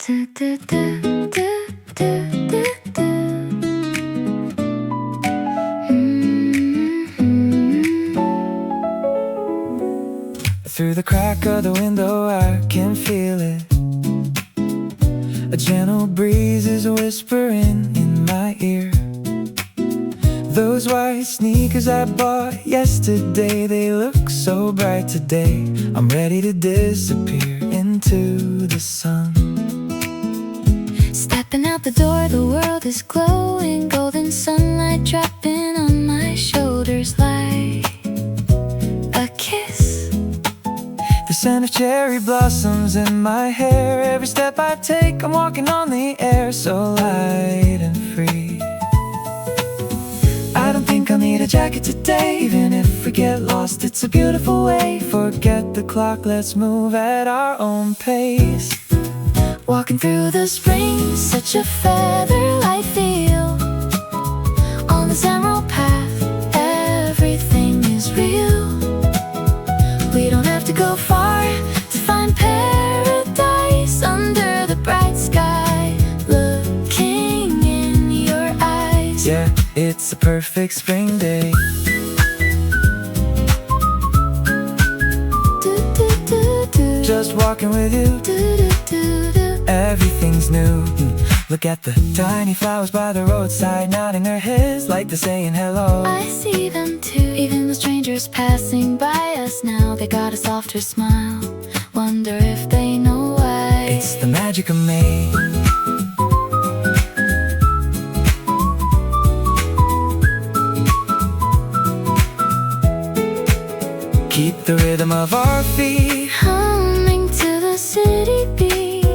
Through the crack of the window I can feel it. A gentle breeze is whispering in my ear. Those white sneakers I bought yesterday, they look so bright today. I'm ready to disappear into the sun. Stepping out the door, the world is glowing. Golden sunlight dropping on my shoulders like a kiss. The scent of cherry blossoms in my hair. Every step I take, I'm walking on the air, so light and free. I don't think I'll need a jacket today. Even if we get lost, it's a beautiful way. Forget the clock, let's move at our own pace. Walking through the spring, such a feather-light feel. On this emerald path, everything is real. We don't have to go far to find paradise. Under the bright sky, looking in your eyes. Yeah, it's a perfect spring day. Just walking with you, everything's new. Look at the tiny flowers by the roadside, nodding their heads like they're saying hello. I see them too, even the strangers passing by us now. They got a softer smile, wonder if they know why. It's the magic of May. Keep the rhythm of our feet humming to the city beat.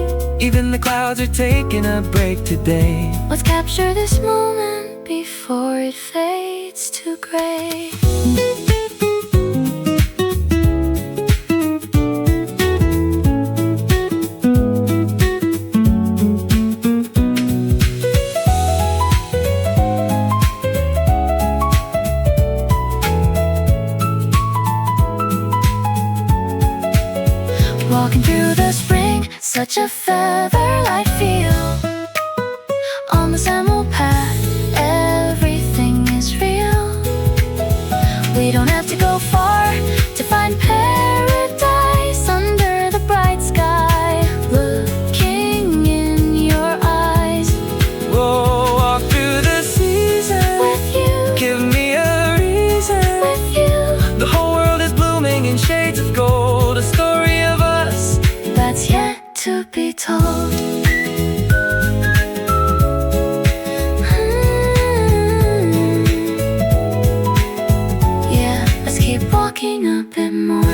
Even the clouds are taking a break today. Let's capture this moment before it fades to gray. Walking through the spring, such a feather-light feel. On this emerald path, everything is real. We don't have to go far to find paradise. Under the bright sky, looking in your eyes. We'll walk through the season with you. Give me a reason With you. The whole world is blooming in shades of gold. A story of us that's yet to be told. Yeah, let's keep walking a bit more.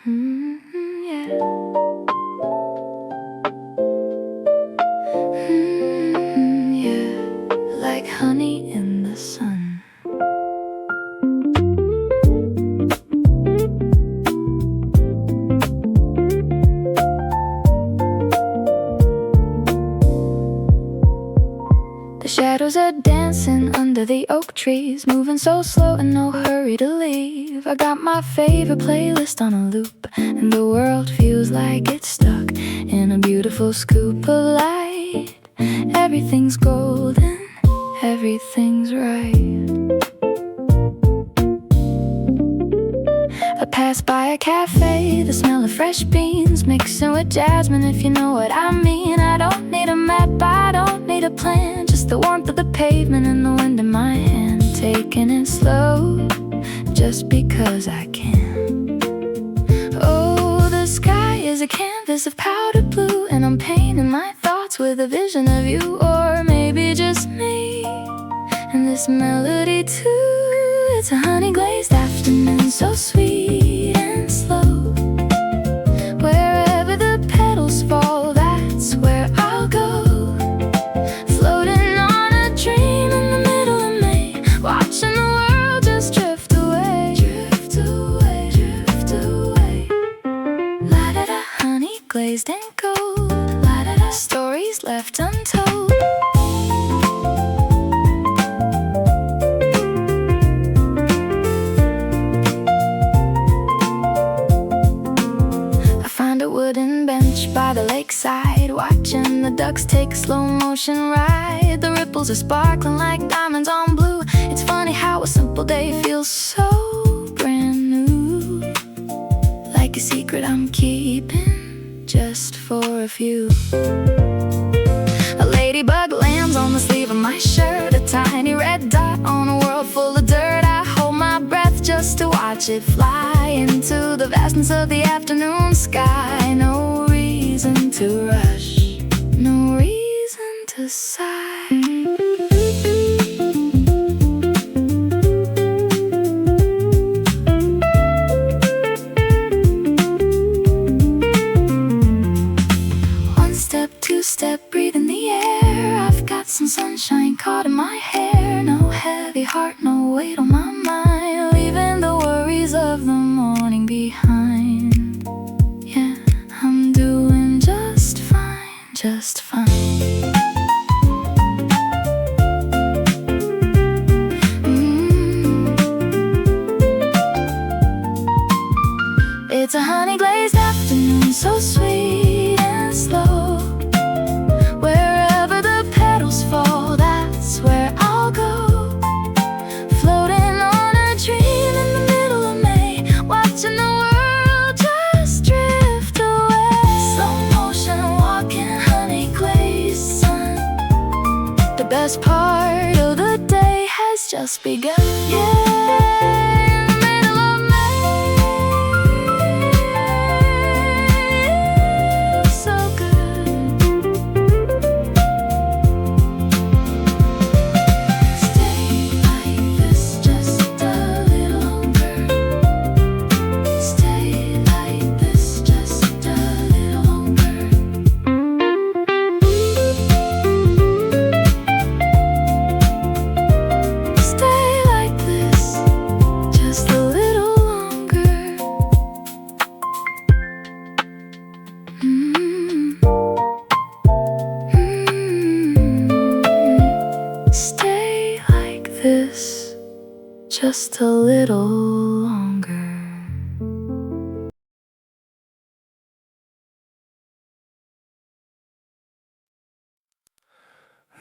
Yeah. Yeah, like honey in the sun. The shadows are dancing under the oak trees, moving so slow and no hurry to leave. I got my favorite playlist on a loop, and the world feels like it's stuck in a beautiful scoop of light. Everything's golden, everything's right. I pass by a cafe, the smell of fresh beans mixing with jasmine, if you know what I mean. I don't need a map, I don't need a plan, just the warmth of the pavement and the wind in my hand. Taking it slow, just because I can. Oh, the sky is a canvas of powder blue, and I'm painting my thoughts with a vision of you, or maybe just me and this melody too. It's a honey-glazed afternoon, so sweet and slow. Wherever the petals fall, that's where I'll go. Floating on a dream in the middle of May, watching the world just drift away. Drift away, drift away. La-da-da, honey-glazed and gold. La-da-da, stories left untold. and the ducks take a slow motion ride. The ripples are sparkling like diamonds on blue. It's funny how a simple day feels so brand new, like a secret I'm keeping just for a few. A ladybug lands on the sleeve of my shirt, a tiny red dot on a world full of dirt. I hold my breath just to watch it fly into the vastness of the afternoon sky. No reason to rush, no reason to sigh. One step, two step, breathe in the air. I've got some sunshine caught in my hair. No heavy heart, no weight on my mind, leaving the worries of the morning behind. Yeah, I'm doing just fine, just fine. It's a honey-glazed afternoon, so sweet and slow. Wherever the petals fall, that's where I'll go. Floating on a dream in the middle of May, watching the world just drift away. Slow motion walking, honey-glazed sun. The best part of the day has just begun. Yeah. Just a little longer.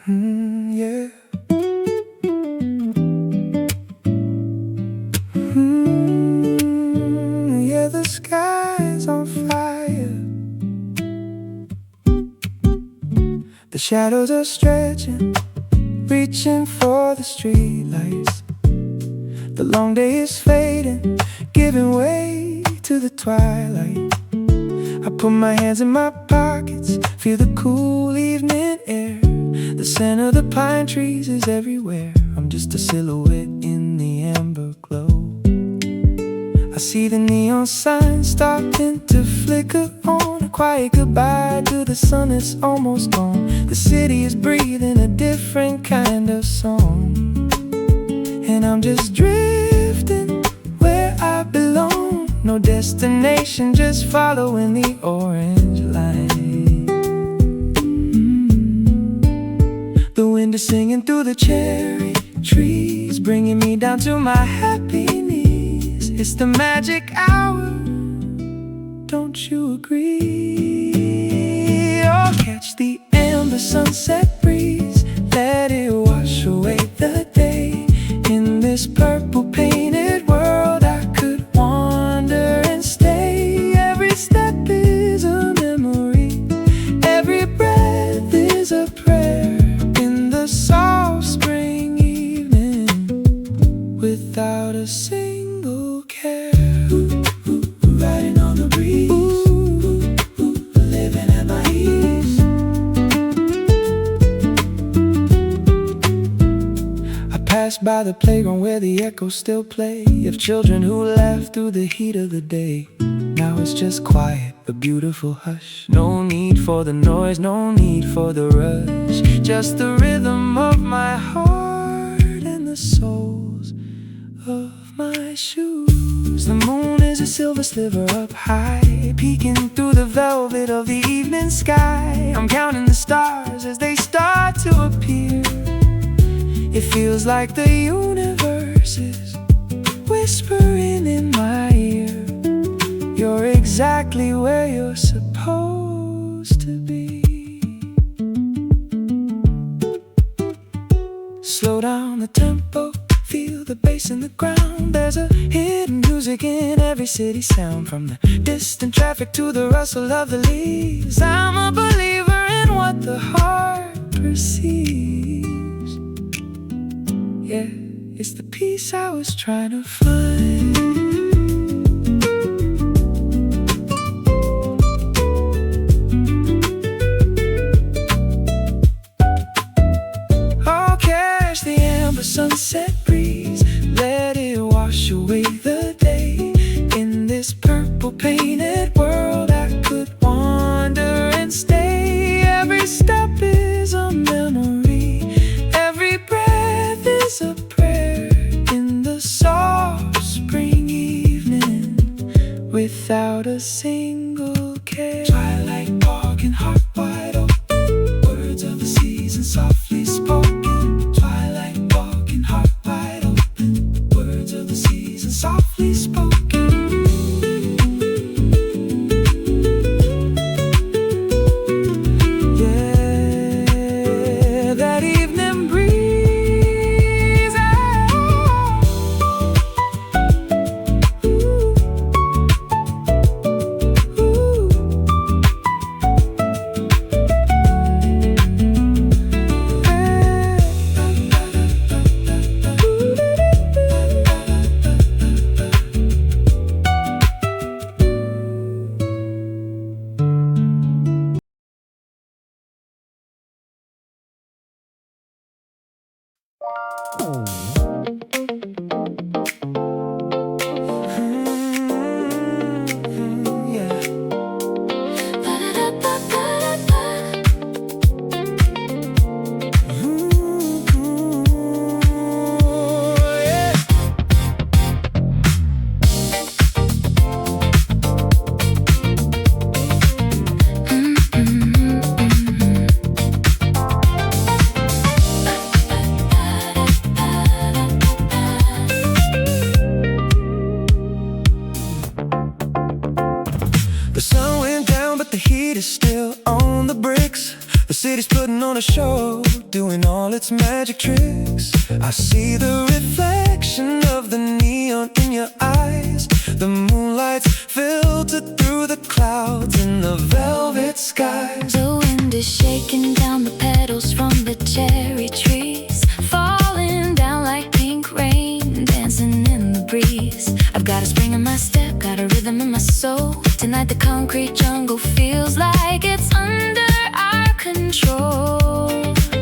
Yeah. Yeah, the sky's on fire. The shadows are stretching, reaching for the streetlights. The long day is fading, giving way to the twilight. I put my hands in my pockets, feel the cool evening air. The scent of the pine trees is everywhere. I'm just a silhouette in the amber glow. I see the neon sign starting to flicker on. A quiet goodbye to the sun that's almost gone. The city is breathing a different kind of song. And I'm just drifting where I belong. No destination, just following the orange line. The wind is singing through the cherry trees, bringing me down to my happy knees. It's the magic hour, don't you agree? Oh, catch the amber sunset breeze, let it wash away the day. In this purple painted world I could wander and stay. Every step is a memory, every breath is a prayer. In the soft spring evening, without a single care. Riding on the breeze, living at my ease. Pass by the playground where the echoes still play, of children who laugh through the heat of the day. Now it's just quiet, a beautiful hush. No need for the noise, no need for the rush. Just the rhythm of my heart and the soles of my shoes. The moon is a silver sliver up high, peeking through the velvet of the evening sky. I'm counting the stars as they start to appear. It feels like the universe is whispering in my ear. You're exactly where you're supposed to be. Slow down the tempo, feel the bass in the ground. There's a hidden music in every city sound, from the distant traffic to the rustle of the leaves. I'm a believer in what the heart perceives. Yeah, it's the peace I was trying to find. Sunset breeze, let it wash away the day. In this purple painted world I could wander and stay. Every step is a memory, every breath is a prayer. In the soft spring evening, without a single care. Twilight walking, heart wide open, words of the season softly spoken. Softly spoken. Yeah, that evening breeze. Ooh. Ooh. The sun went down, but the heat is still on the bricks. The city's putting on a show, doing all its magic tricks. I see the reflection of the neon in your eyes. The moonlight's filtered through the clouds in the velvet skies. The wind is shaking down the petals from the cherry trees, falling down like pink rain, dancing in the breeze. I've got a spring in my step, got a rhythm in my soul. Tonight the concrete jungle feels like it's under our control.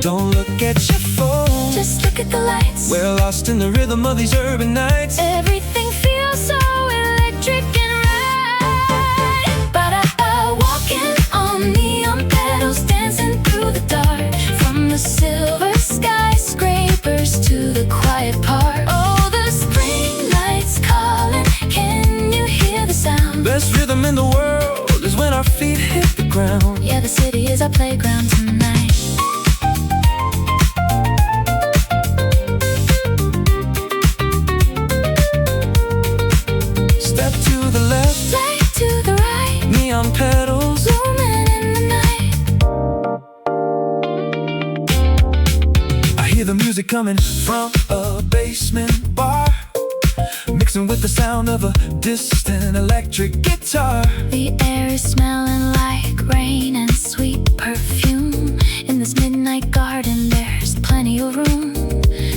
Don't look at your phone, just look at the lights. We're lost in the rhythm of these urban nights. Everything feels so electric and right. Ba-da-ba, walking on neon petals, dancing through the dark. From the silver skyscrapers to the quiet park. Oh, the spring lights calling, can you hear the sound? Best rhythm in the world is when our feet hit the ground. Yeah, the city is our playground tonight. Step to the left, light to the right, neon petals zooming in the night. I hear the music coming from a basement bar, mixing with the sound of a distant electric guitar. The air is smelling like rain and sweet perfume. In this midnight garden there's plenty of room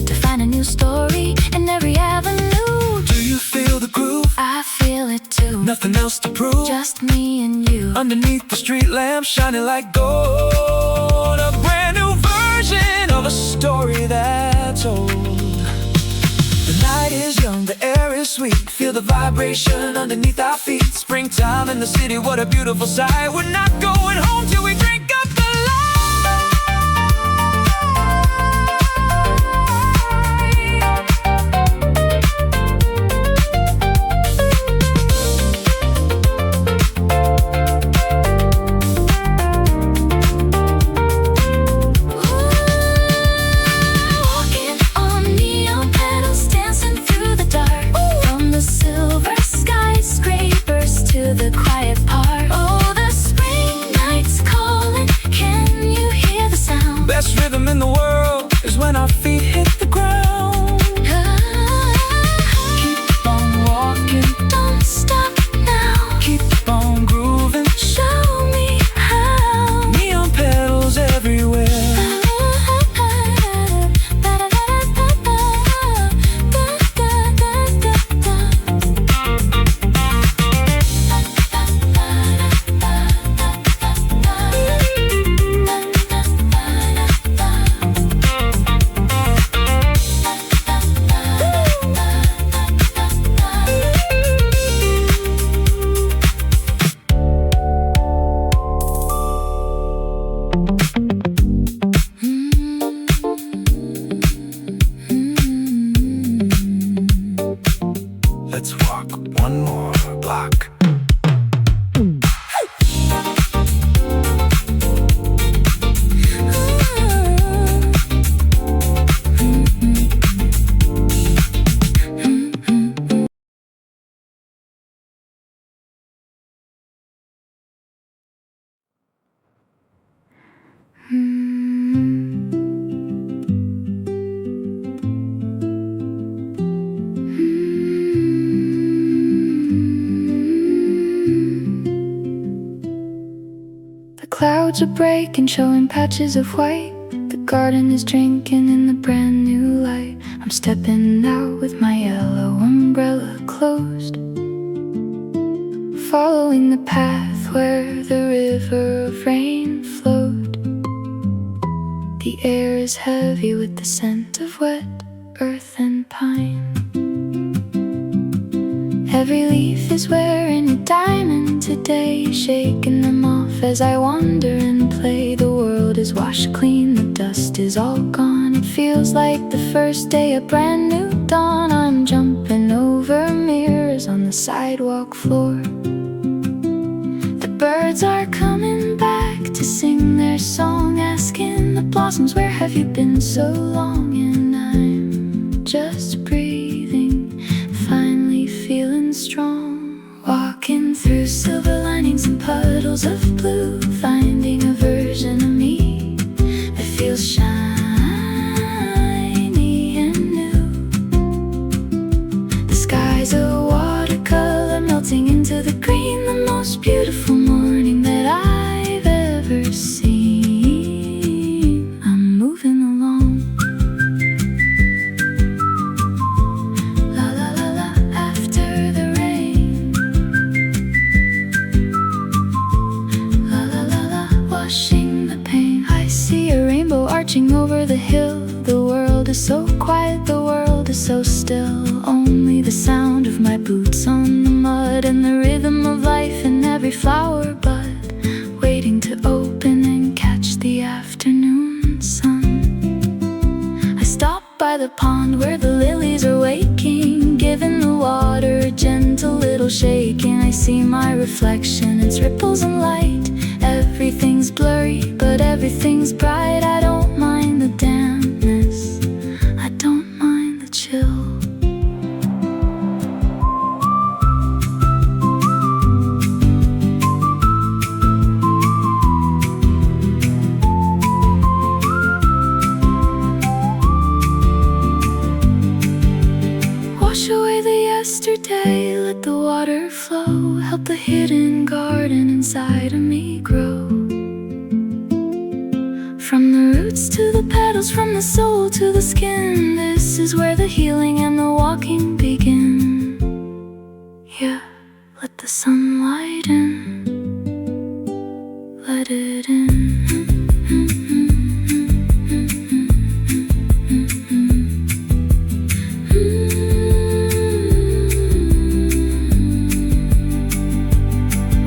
to find a new story in every avenue. Do you feel the groove? I feel it too. Nothing else to prove, just me and you. Underneath the street lamp shining like gold, a brand new version of a story that's old. The night is young, the air is sweet. Feel the vibration underneath our feet. Springtime in the city, what a beautiful sight. We're not going home till we drink up the the quiet part. Oh, the spring nights call. clouds are breaking, showing patches of white. The garden is drinking in the brand new light. I'm stepping out with my yellow umbrella closed, following the path where the river of rain flowed. The air is heavy with the scent of wet earth and pine. Every leaf is wearing a diamond today, shaking them off as I wander and play. The world is washed clean, the dust is all gone. It feels like the first day, a brand new dawn. I'm jumping over mirrors on the sidewalk floor. The birds are coming back to sing their song, asking the blossoms, where have you been so long? And I'm just breathing, finally feeling strong. Walking through silver linings and puddles of blue, finding a version of me that feels shiny and new. The sky's a watercolor melting into the green, the most beautiful morning that I've ever seen. I'm moving along. La la la la, after the rain. La la la la, washing the pain. I see a rainbow arching over the hill. The world is so quiet, the world is so still. Only the sound of my boots on the mud and the rhythm of life in every flower bud, waiting to open and catch the afternoon sun. I stop by the pond where the lilies are waking, giving the water a gentle little shaking. I see my reflection, its ripples and light. Everything's blurry, but everything's bright. I don't mind the dampness, I don't mind the chill. Wash away the yesterday, let the water flow. Help the hidden garden inside of me grow. From the roots to the petals, from the soul to the skin, this is where the healing and the walking begin. Yeah, let the sunlight in, let it in.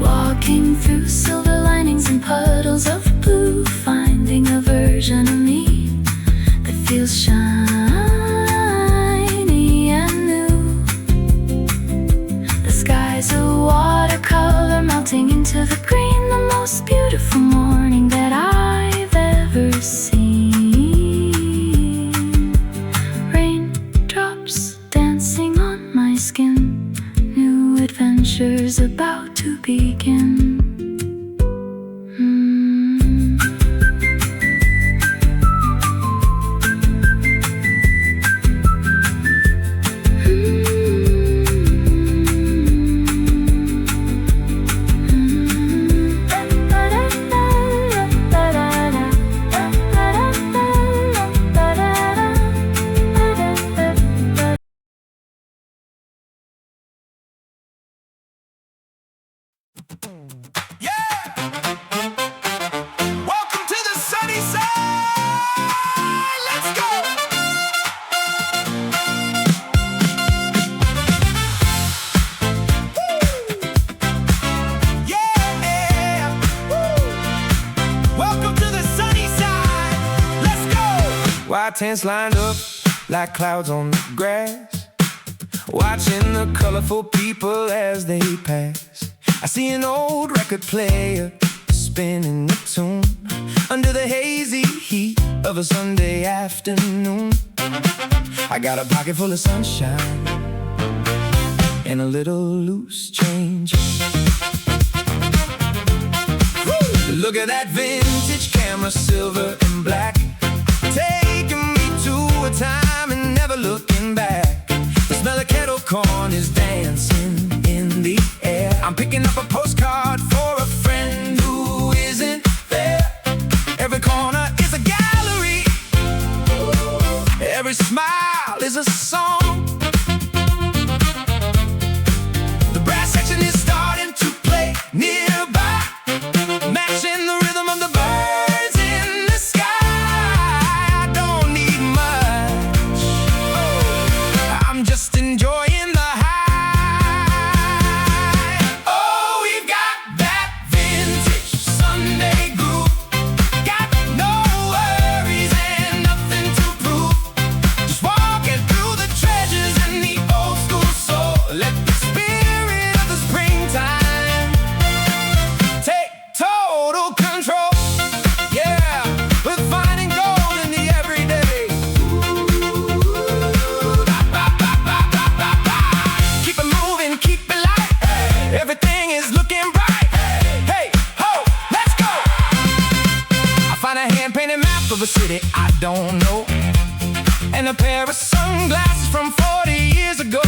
Walking through silver linings and puddles of blue, finding a version of me that feels shiny and new. The sky's a watercolor melting into the green, the most beautiful morning that I've ever seen. Raindrops dancing on my skin, new adventures about to begin. White tents lined up like clouds on the grass, watching the colorful people as they pass. I see an old record player spinning a tune under the hazy heat of a Sunday afternoon. I got a pocket full of sunshine and a little loose change. Look at that vintage camera, silver and black, taking me to a time and never looking back. The smell of kettle corn is dancing in the air. I'm picking up a postcard for a friend who isn't there. every smile is a song. The brass section is starting to play nearby, matching the rhythm of the birds in the sky. I don't need much, I'm just enjoying the high. Oh, we've got that vintage Sunday groove, got no worries and nothing to prove, just walking through the treasures in the old school soul. Let the spirit of the springtime take total control. Yeah, we're finding gold in the everyday. Keep it moving, keep it light. Everything is looking bright. Hey, ho, let's go. I find a hand-painted map of a city I don't know, and a pair of sunglasses from 40 years ago.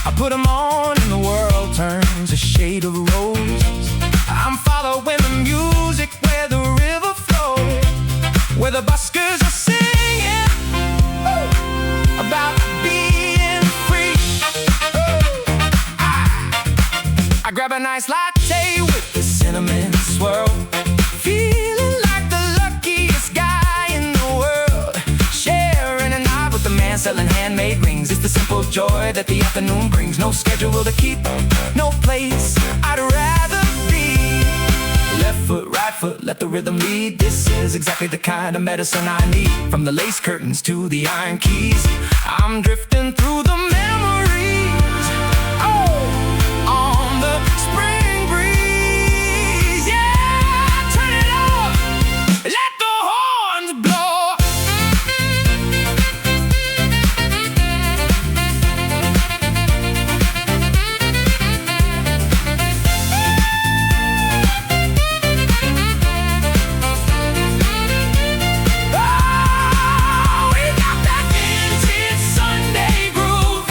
I put them on and the world turns a shade of rose. I'm following the music where the river flows, where the buskers are singing about being free. I grab a nice latte with the cinnamon swirl, feeling like the luckiest guy in the world, sharing a night with the man selling handmade rings. It's the simple joy that the afternoon brings. No schedule to keep, no place I'd rather be. Left foot, right foot, let the rhythm lead. This is exactly the kind of medicine I need. From the lace curtains to the iron keys, I'm drifting through the memories. Oh, on the spring breeze. Yeah, turn it up, let the horns blow. Oh, we got that vintage Sunday groove,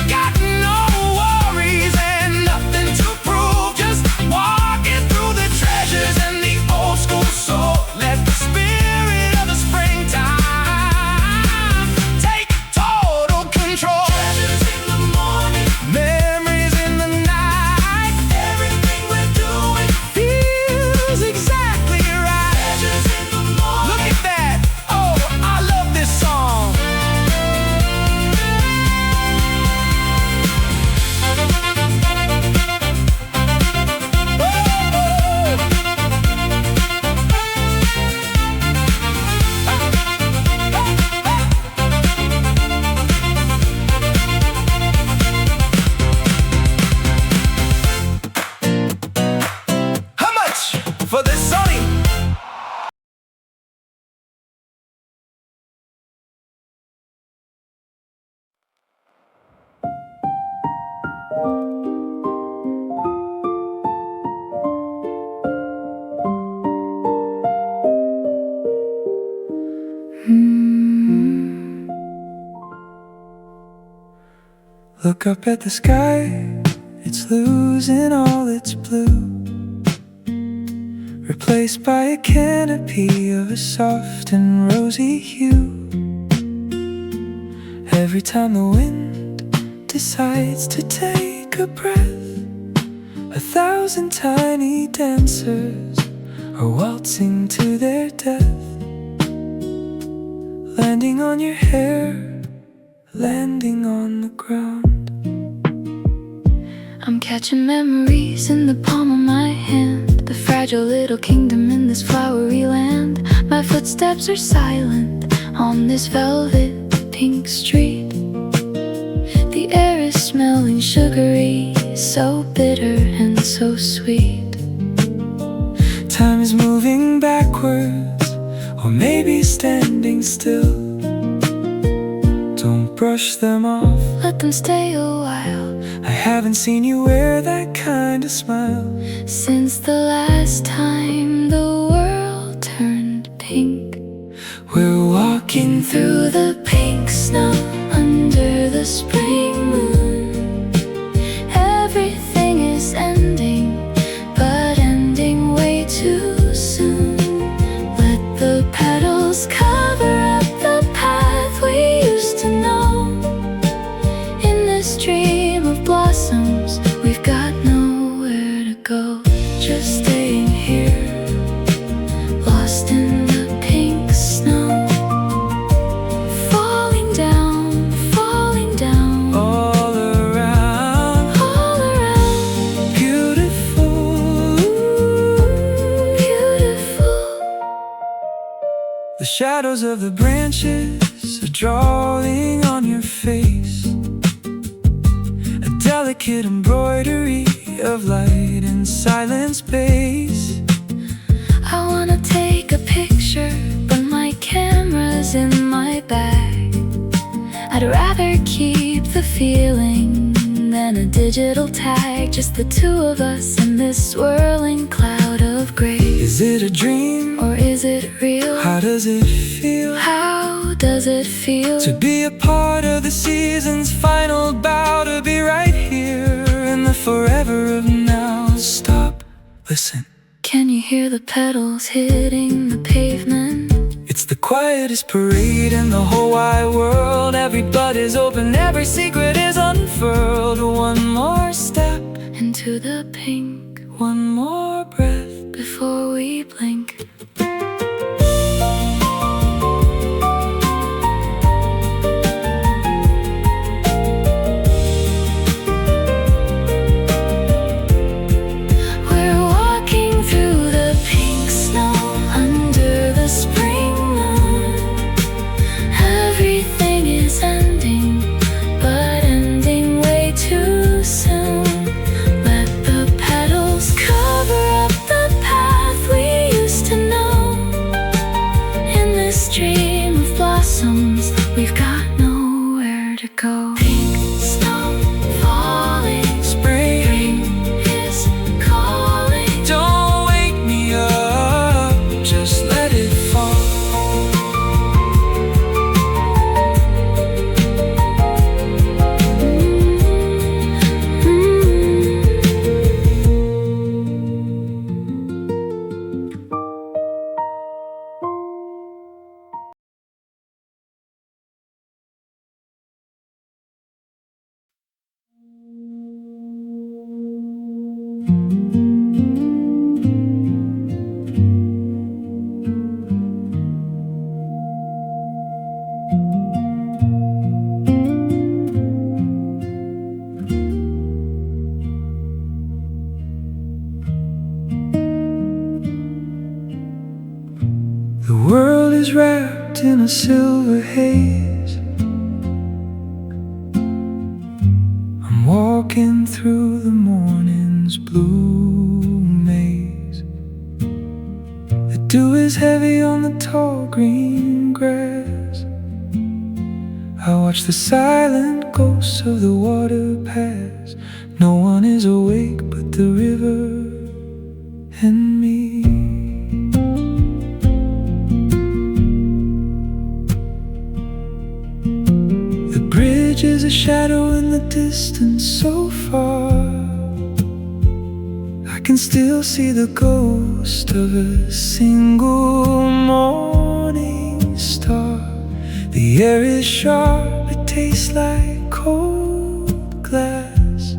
got no worries and nothing to prove, just walking through the treasures in the old school soul. Let the spirit of the springtime take total control. Treasures in the morning, memories in the night. Everything we're doing feels exactly right. Treasures in the morning, look at that. Oh, I love this song. How much for this Sony? Look up at the sky, it's losing all its blue, replaced by a canopy of a soft and rosy hue. Every time the wind decides to take a breath, 1,000 tiny dancers are waltzing to their death, landing on your hair, landing on the ground. I'm catching memories in the palm of my hand, the fragile little kingdom in this flowery land. My footsteps are silent on this velvet pink street. The air is smelling sugary, so bitter and so sweet. Time is moving backwards, or maybe standing still. Don't brush them off, Let them stay a while, I haven't seen you wear that kind of smile since the last time the world turned pink. We're walking Through the pink snow, under the spring moon, everything is ending, but ending way too soon. Let the petals cover up the path we drawing on your face, a delicate embroidery of light and silent space. I wanna take a picture, but my camera's in my bag. I'd rather keep the feeling than a digital tag. Just the two of us in this swirling cloud of gray. Is it a dream? Or is it real? How does it feel? How does it feel? To be a part of the season's final bow, to be right here in the forever of now. Stop, listen. Can you hear the petals hitting the pavement? It's the quietest parade in the whole wide world. Every bud is open, every secret is unfurled. One more step into the pink, one more breath before we blink. We've got nowhere to go. Pink snow falling, spring is calling. Don't wake me up, just let it fall. The world is wrapped in a silver haze. I'm walking through the morning's blue maze. The dew is heavy on the tall green grass. I watch the silent ghosts of the water pass. No one is awake but the river and me. Is a shadow in the distance so far. I can still see the ghost of a single morning star. The air is sharp, it tastes like cold glass.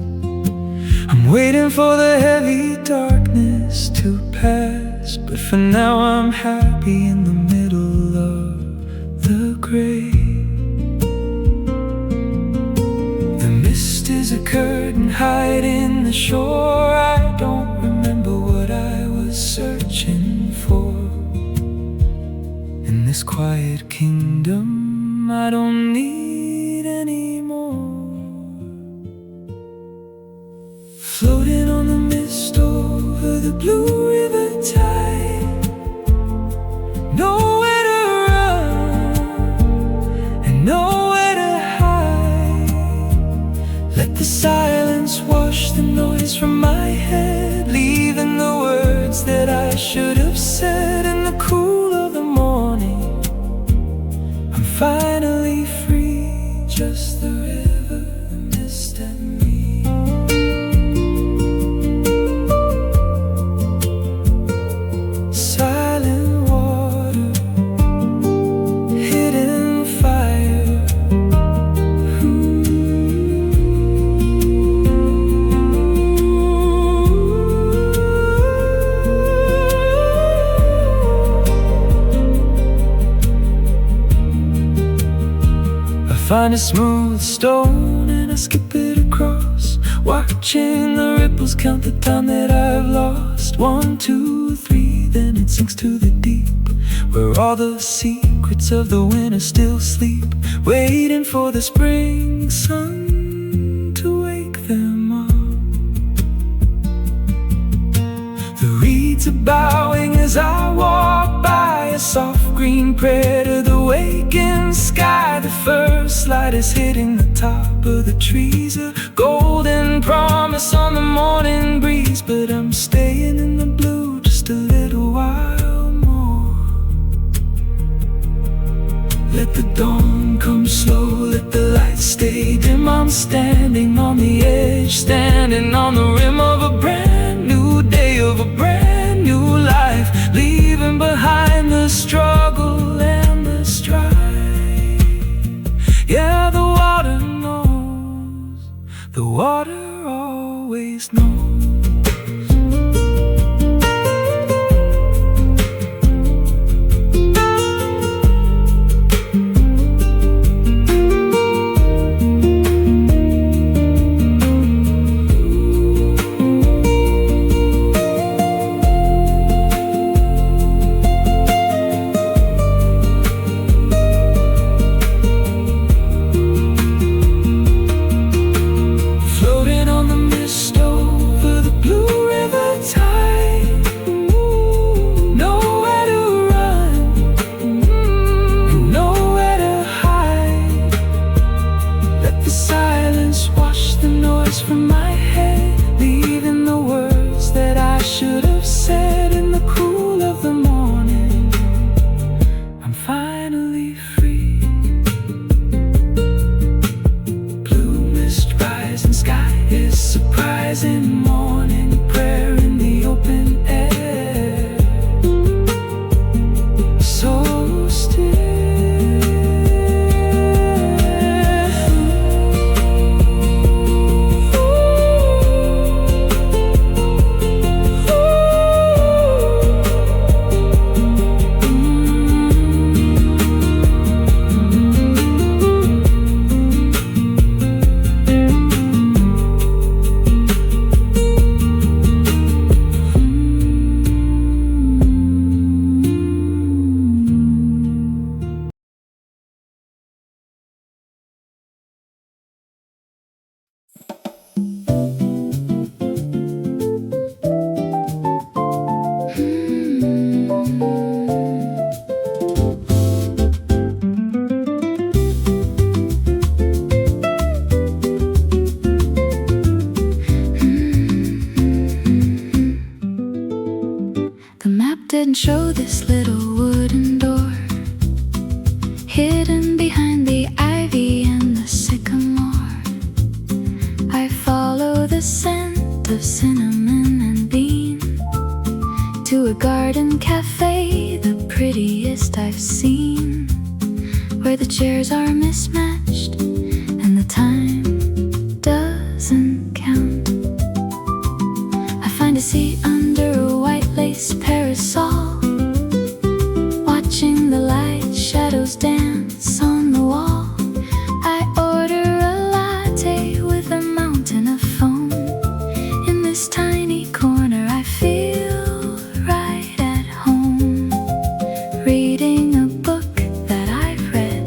I'm waiting for the heavy darkness to pass, but for now I'm happy in the middle of the gray. Is a curtain hiding the shore. I don't remember what I was searching for. In this quiet kingdom I don't need any more. Floating on the mist over the blue river tide. Nowhere to run and nowhere to hide. Let the silence wash the noise from my head, leaving the words that I should have said. In the cool of the morning I'm finally free, just the river, the mist and me. Silent water, hidden fire. Find a smooth stone and I skip it across, watching the ripples count the time that I've lost. 1, 2, 3, then it sinks to the deep, where all the secrets of the winter still sleep, waiting for the spring sun to wake them up. The reeds are bowing as I walk by, a soft green prayer to the wakened sky. The first light is hitting the top of the trees, a golden promise on the morning breeze. But I'm staying in the blue just a little while more. Let the dawn come slow, let the light stay dim. I'm standing on the edge, standing on the rim of a brand new day, of a brand new life, leaving behind the struggle and the strife. Yeah, the water knows, the water always knows. From my head, leaving the words that I should have said. In the cool of the morning, I'm finally free. Blue mist rising, sky is surprising. Morning prayer in the open air, so still. Didn't show this little wooden door hidden behind the ivy and the sycamore. I follow the scent of cinnamon and bean to a garden cafe, the prettiest I've seen, where the chairs are mismatched and the time doesn't count. I find a seat under a white lace parasol, watching the light shadows dance on the wall. I order a latte with a mountain of foam. In this tiny corner I feel right at home, reading a book that I've read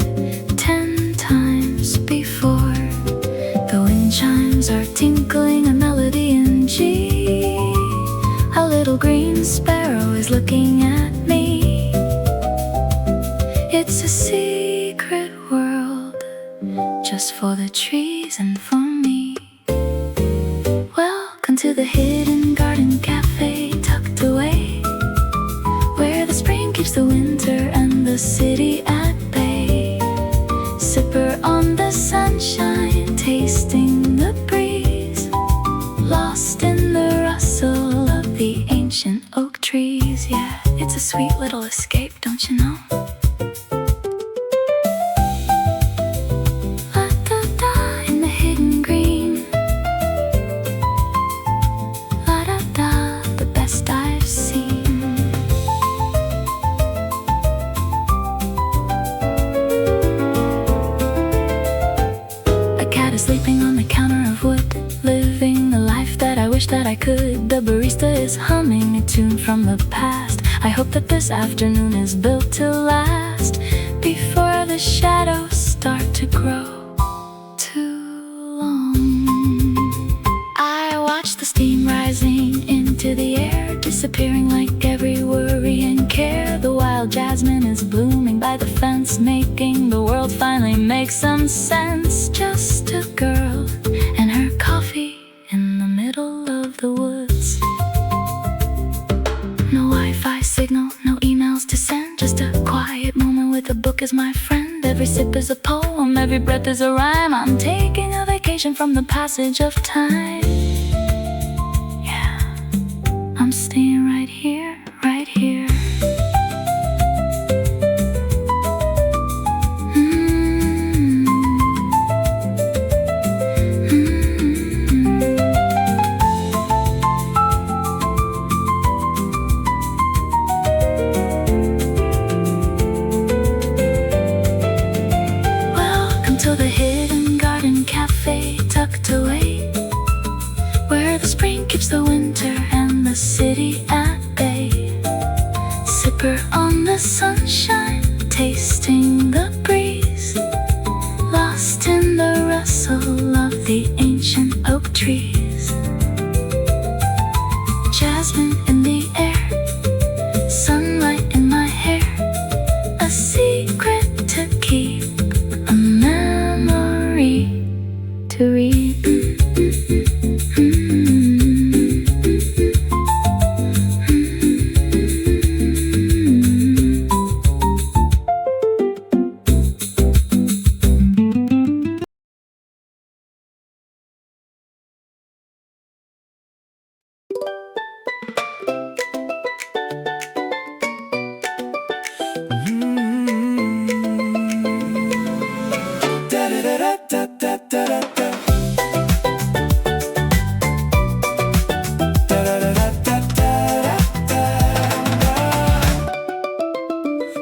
10 times before. The wind chimes are tinkling a melody in G. A little green sparrow is looking at me. It's a secret world, just for the trees and for me. Welcome to the hidden garden cafe, tucked away, where the spring keeps the winter and the city at bay. Sipper on the sunshine, tasting the breeze, lost in the rustle of the ancient oak trees. Yeah, it's a sweet little escape, don't you know? La-da-da in the hidden green, la-da-da, the best I've seen. A cat is sleeping on the counter of wood, living the life that I wish that I could. The barista is humming a tune from the past. I hope that this afternoon is built to last before the shadows start to grow too long. I watch the steam rising into the air, disappearing like every worry and care. The wild jasmine is blooming by the fence, making the world finally make some sense. Just a girl and her coffee in the middle of the woods. No Wi-Fi signal, no emails to send, just a quiet moment with a book as my friend. Every sip is a poem, every breath is a rhyme. I'm taking a vacation from the passage of time. Yeah, I'm staying right here, right here. To the hidden garden cafe tucked away, where the spring keeps the winter and the city at bay. Sipper on the sunshine, tasting the breeze, lost in the rustle of the ancient oak trees. Jasmine in the air, sunlight in my hair, a secret to keep, a memory to read.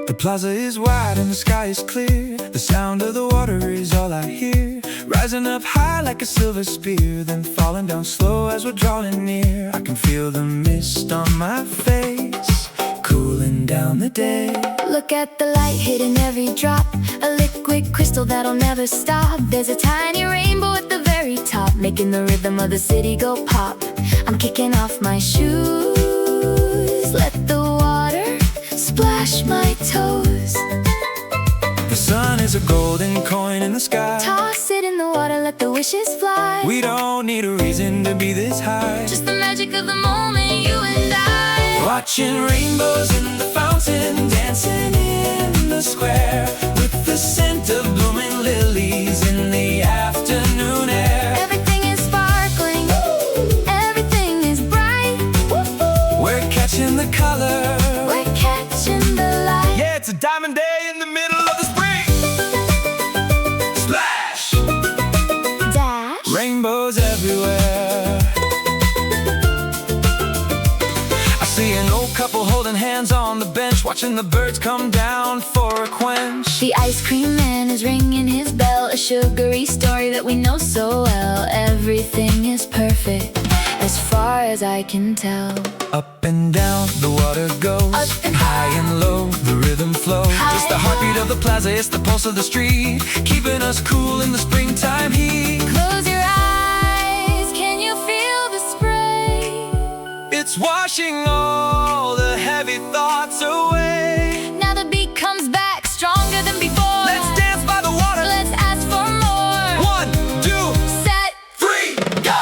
The plaza is wide and the sky is clear. The sound of the water is all I hear, rising up high like a silver spear, then falling down slow as we're drawing near. I can feel the mist on my face, cooling down the day. Look at the light hitting every drop, a liquid crystal that'll never stop. There's a tiny rainbow at the very top, making the rhythm of the city go pop. I'm kicking off my shoes, let the water splash my toes. The sun is a golden coin in the sky. Toss it in the water, let the wishes fly. We don't need a reason to be this high, just the magic of the moment, you and I. watching rainbows in the fountain, dancing in the square, with the scent of blooming lilies in the afternoon air. Everything is sparkling, everything is bright. We're catching the color, we're catching the light. yeah, it's a diamond day in the middle of the spring. Splash! Dash. Rainbows everywhere. I see an old couple holding hands on the bench, watching the birds come down for a quench. The ice cream man is ringing his bell, a sugary story that we know so well. Everything is perfect, as far as I can tell. Up and down the water goes, up and high and low the rhythm flows. High It's the heartbeat of the plaza, it's the pulse of the street, keeping us cool in the springtime heat. Close your eyes, can you feel the spray? It's washing all the heavy thoughts away. Now the beat comes back stronger than before. Let's dance by the water. Let's ask for more. 1, 2, Set. 3, go!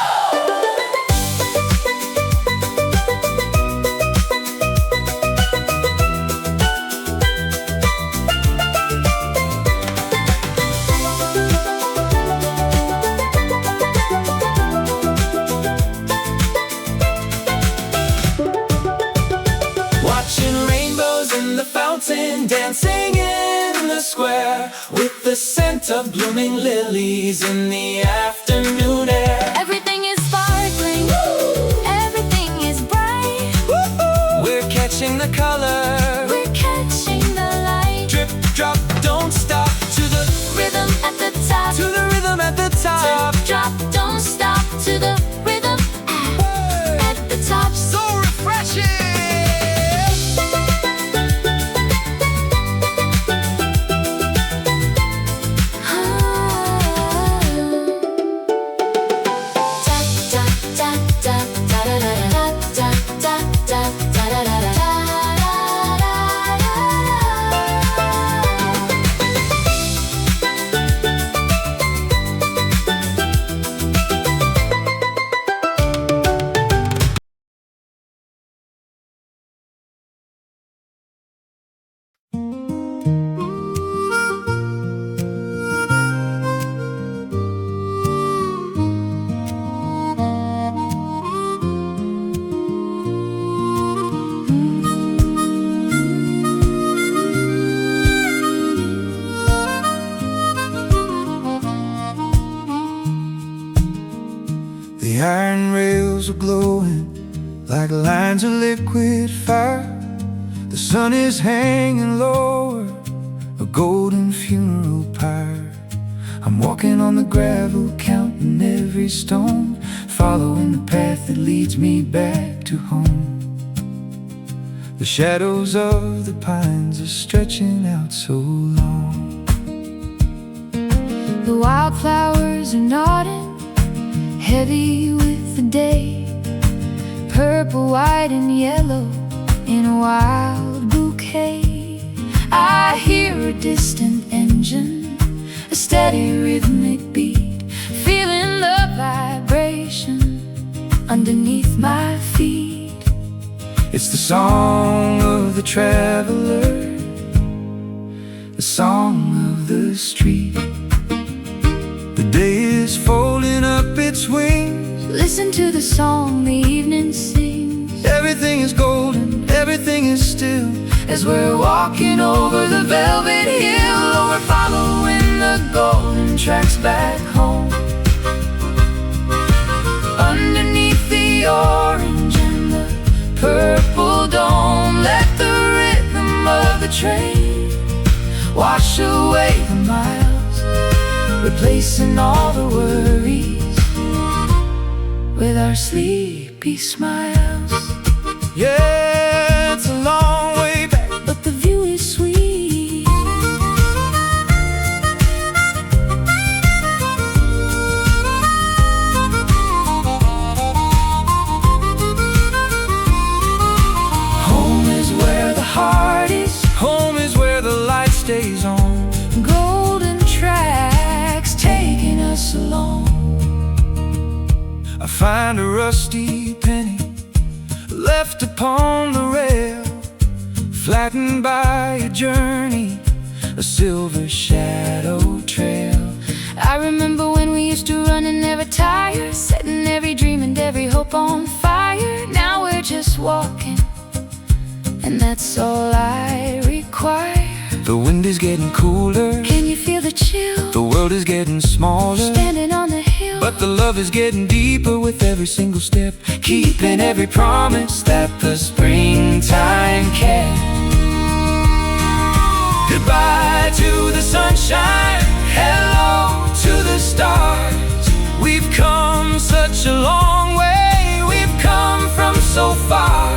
Dancing in the square, with the scent of blooming lilies in the afternoon air. Everything is sparkling, everything is bright. We're catching the color, we're catching the light. Drip, drop, don't stop, to the rhythm at the top, to the rhythm at the top. Drip, drop, don't stop, to the rhythm at the top. So refreshing. The iron rails are glowing like lines of liquid fire. The sun is hanging lower, a golden funeral pyre. I'm walking on the gravel, counting every stone, following the path that leads me back to home. The shadows of the pines are stretching out so long. The wildflowers are nodding, heavy with the day, purple, white, and yellow in a wild bouquet. I hear a distant engine, a steady rhythmic beat, feeling the vibration underneath my feet. It's the song of the traveler, the song of the street. The day is folding up its wings. Listen to the song the evening sings. Everything is golden, everything is still, as we're walking over the velvet hill. Oh, we're following the golden tracks back home. Underneath the orange and the purple dome, let the rhythm of the train wash away the miles, replacing all the worries with our sleepy smiles. Yeah, it's a long way back, but the view is sweet. Home is where the heart is, home is where the light stays on. Golden tracks taking us along. I find a rusty penny left upon the rail, flattened by a journey, a silver shadow trail. I remember when we used to run and never tire, setting every dream and every hope on fire. Now we're just walking, and that's all I require. The wind is getting cooler, can you feel the chill? the world is getting smaller, standing on the hill, but the love is getting deeper with every single step, keeping every promise that the springtime kept. Goodbye to the sunshine, hello to the stars. We've come such a long way, we've come from so far.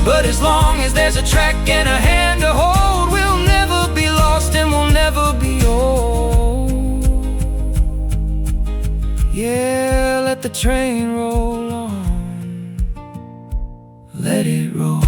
But as long as there's a track and a hand to hold, we'll never be lost and we'll never be old. Yeah, let the train roll on, let it roll.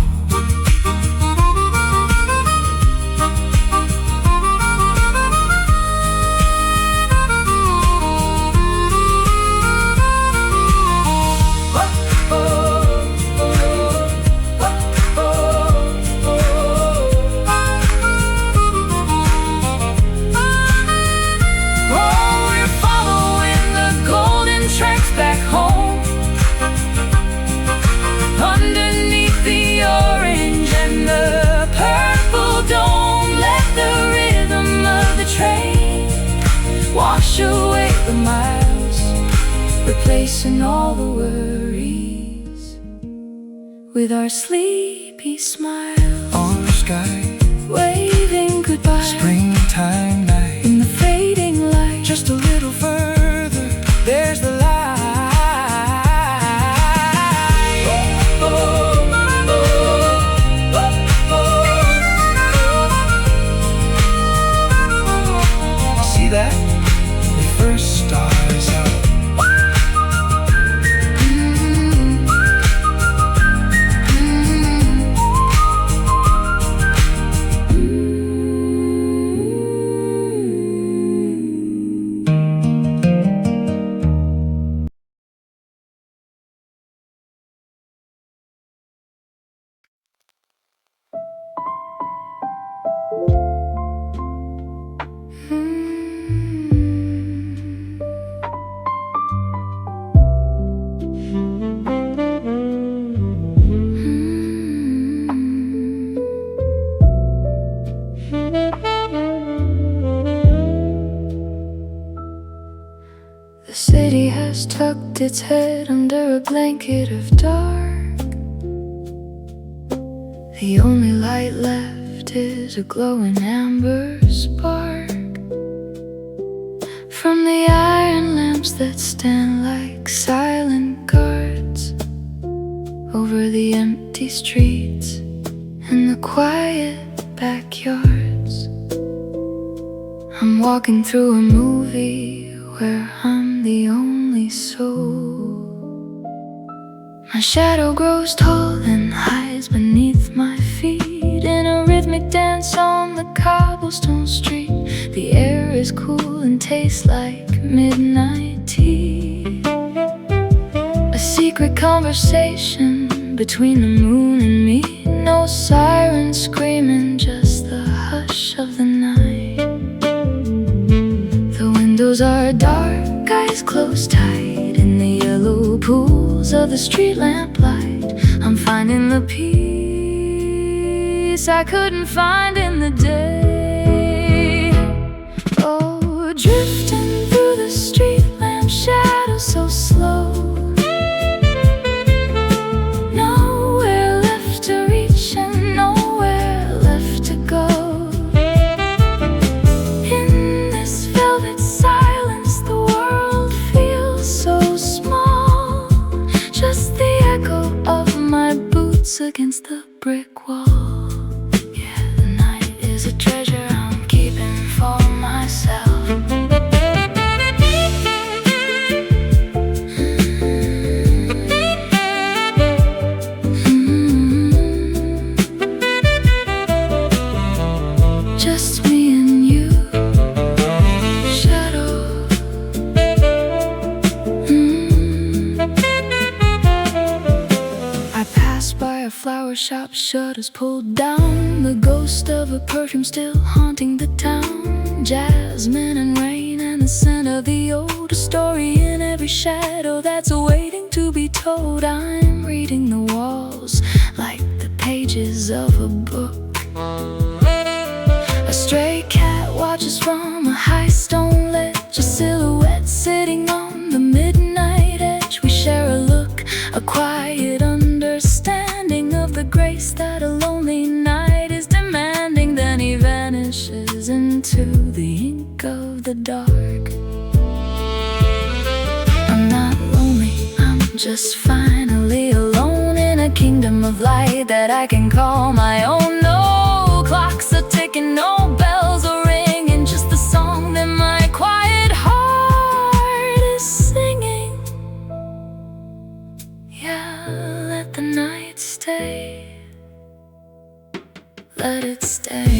Wash away the miles, replacing all the worries with our sleepy smiles. Orange sky, waving goodbye, springtime night, in the fading light. Just a little further, there's the light. See that? First stars out. The city has tucked its head under a blanket of dark. The only light left is a glowing amber spark from the iron lamps that stand like silent guards over the empty streets and the quiet backyards. I'm walking through a movie where I'm the only soul. My shadow grows tall and hides beneath my feet in a rhythmic dance on the cobblestone street. The air is cool and tastes like midnight tea. A secret conversation between the moon and me. No sirens screaming, just the hush of the night. The windows are dark, eyes closed tight in the yellow pools of the street lamp light. I'm finding the peace I couldn't find in the day. Oh, drifting through the street lamp shadows so slow. Nowhere left to reach and nowhere left to go. In this velvet silence the world feels so small. Just the echo of my boots against the brick wall. Yeah, the night is a treasure I'm keeping for myself. Just me and you, shadow. I pass by a flower shop, shutters pulled down. The ghost of a perfume still haunting the town. Jasmine and rain and the scent of the old. A story in every shadow that's waiting to be told. I'm reading the walls like the pages of a book. A stray cat watches from a high stone ledge. A silhouette sitting on the midnight edge. We share a look, a quiet understanding of the grace that a lonely night is demanding. Then he vanishes into the ink of the dark. I'm not lonely, I'm just finally alone in a kingdom of light that I can call my own. No clocks are ticking, no bells are ringing, just the song that my quiet heart is singing. Yeah, let the night stay, let it stay.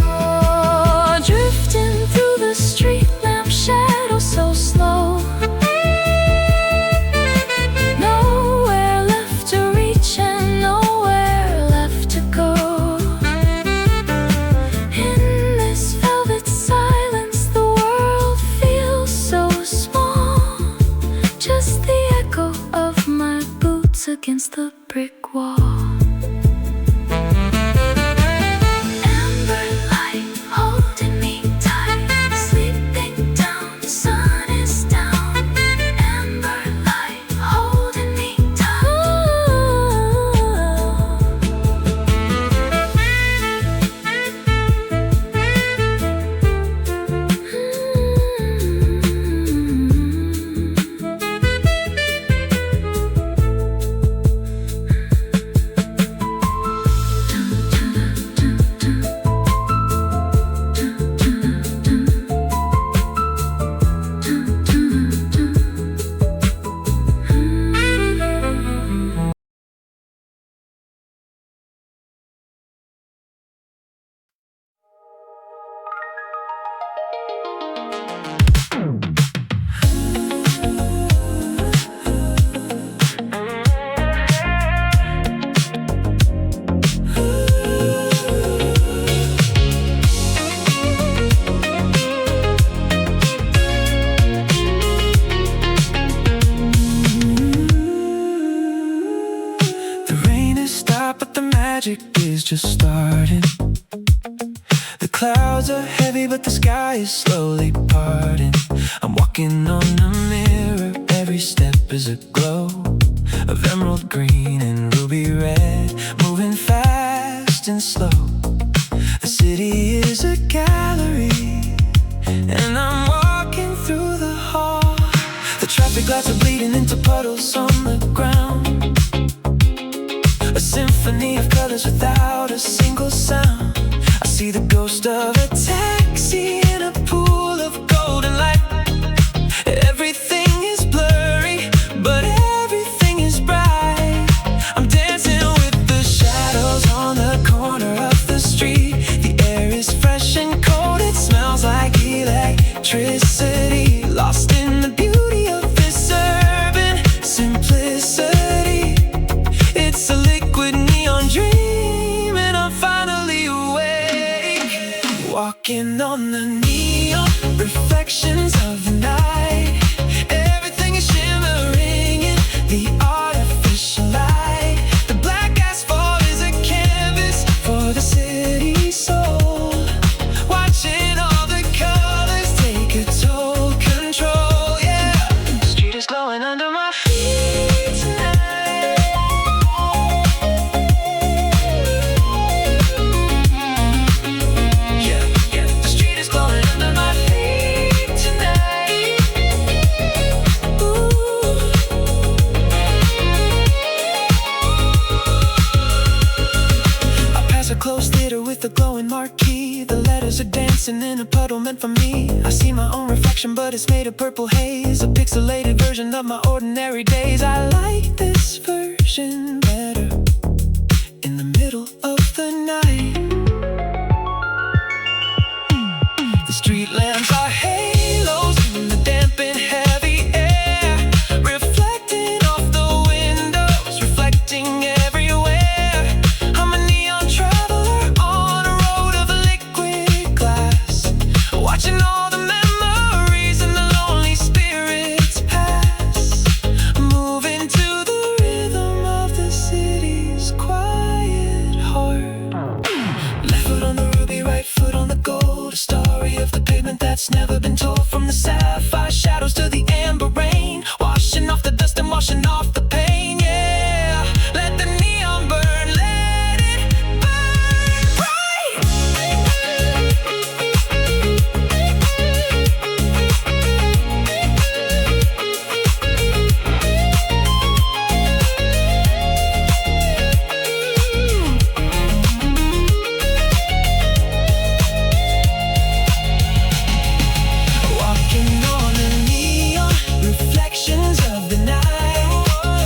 Oh, drifting through the street lamp shadows so slow. Nowhere left to reach and nowhere left to go. In this velvet silence the world feels so small. Just the echo of my boots against the brick wall. Amber light holding me tight, sleeping down, the sun is down. Amber light holding me tight. magic is just starting. The clouds are heavy but the sky is slowly parting. I'm walking on a mirror, every step is a glow of emerald green and ruby red, moving fast and slow. The city is a gallery, and I'm walking through the hall. The traffic lights are bleeding into puddles on the ground. A symphony of colors without a single sound. I see the ghost of a taxi in a pool of golden light. Everything is blurry, but everything is bright. I'm dancing with the shadows on the corner of the street. The air is fresh and cold, it smells like electricity. Lost in the beauty of this urban simplicity. It's a liquid neon dream, and I'm finally awake. Walking on the neon, reflections of the night. Everything is shimmering in the artificial light. The black asphalt is a canvas for the city's soul. Watching all the colors take a toll, control, yeah. The street is glowing under my feet tonight. Yeah, yeah. The street is glowing under my feet tonight. Ooh. I pass a closed theater with a glowing marquee. The letters are dancing in a puddle meant for me. I see my own reflection, but it's made of purple haze. A pixelated version of my ordinary days. I like this version better in the middle of the night. The street lamps are halos in the damp and heavy air, reflecting off the windows, reflecting everywhere. I'm a neon traveler on a road of liquid glass, watching all the memories and the lonely spirits pass, moving to the rhythm of the city's quiet heart. Left foot on the ruby, right foot on the gold. A story of the pavement that's never been told. From the sapphire shadows to the amber rain, washing off the dust and washing off the pain, yeah. Let the neon burn, let it burn bright. Walking on the neon, reflections of the night.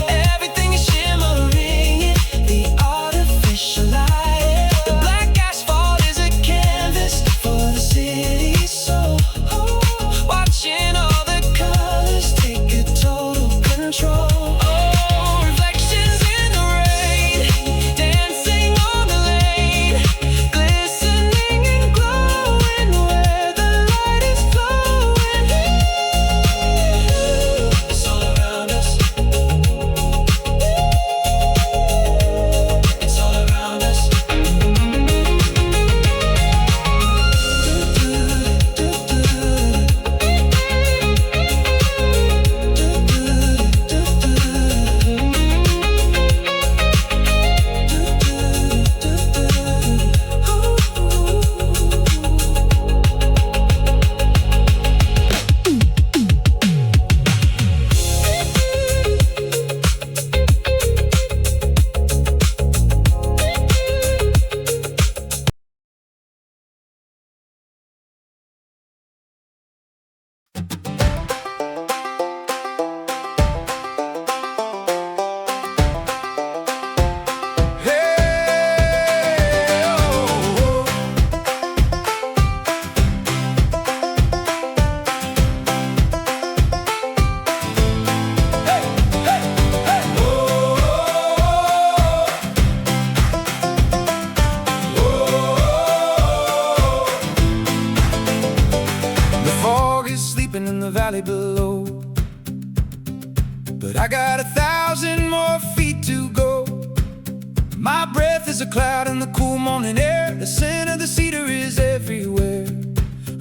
is a cloud in the cool morning air. The scent of the cedar is everywhere.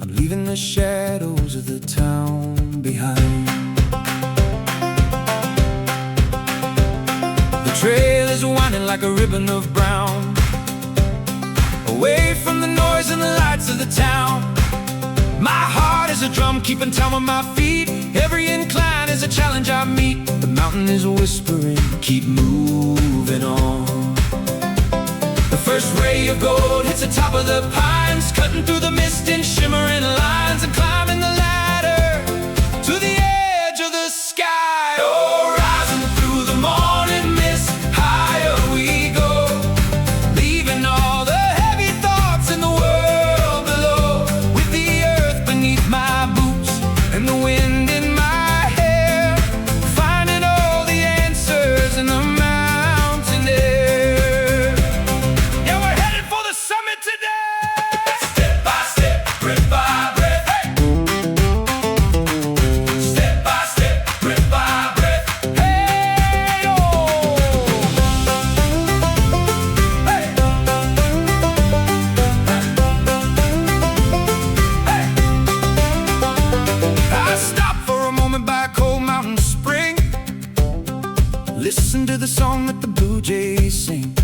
I'm leaving the shadows of the town behind. The trail is winding like a ribbon of brown, away from the noise and the lights of the town. My heart is a drum keeping time on my feet. Every incline is a challenge I meet. The mountain is whispering, keep moving on. The first ray of gold hits the top of the pines, cutting through the mist in shimmering lines, and climbing the ladder to the edge of the sky. Oh, rising through the morning mist, higher we go, leaving all the heavy thoughts in the world below, with the earth beneath my boots and the wind in my hair, finding all the answers in the mountain air. Yeah, we're headed for the summit today. Step by step, breath by breath, hey. Step by step, breath by breath, hey, oh. Hey. I stopped for a moment by a cold mountain spring, listen to the song that the blue jays sing.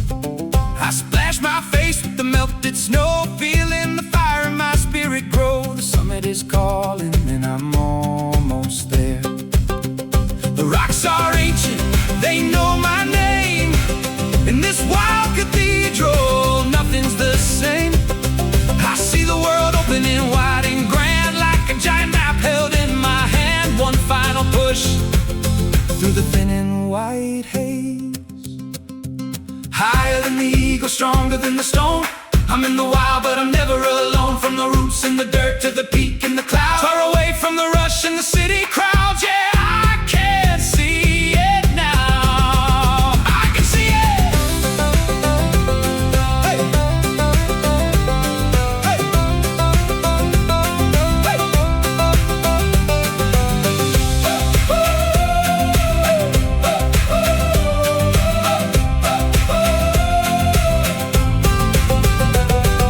I splash my face with the melted snow, feeling the fire in my spirit grow. The summit is calling and I'm almost there. The rocks are ancient, they know my name. In this wild cathedral, nothing's the same. I see the world opening wide and grand, like a giant map held in my hand. One final push through the thin and white haze. Higher than the eagle, stronger than the stone. I'm in the wild, but I'm never alone. From the roots in the dirt to the peak in the clouds, far away from the rush and the city crowds. Yeah, I can see it now. I can see it. Hey. Hey.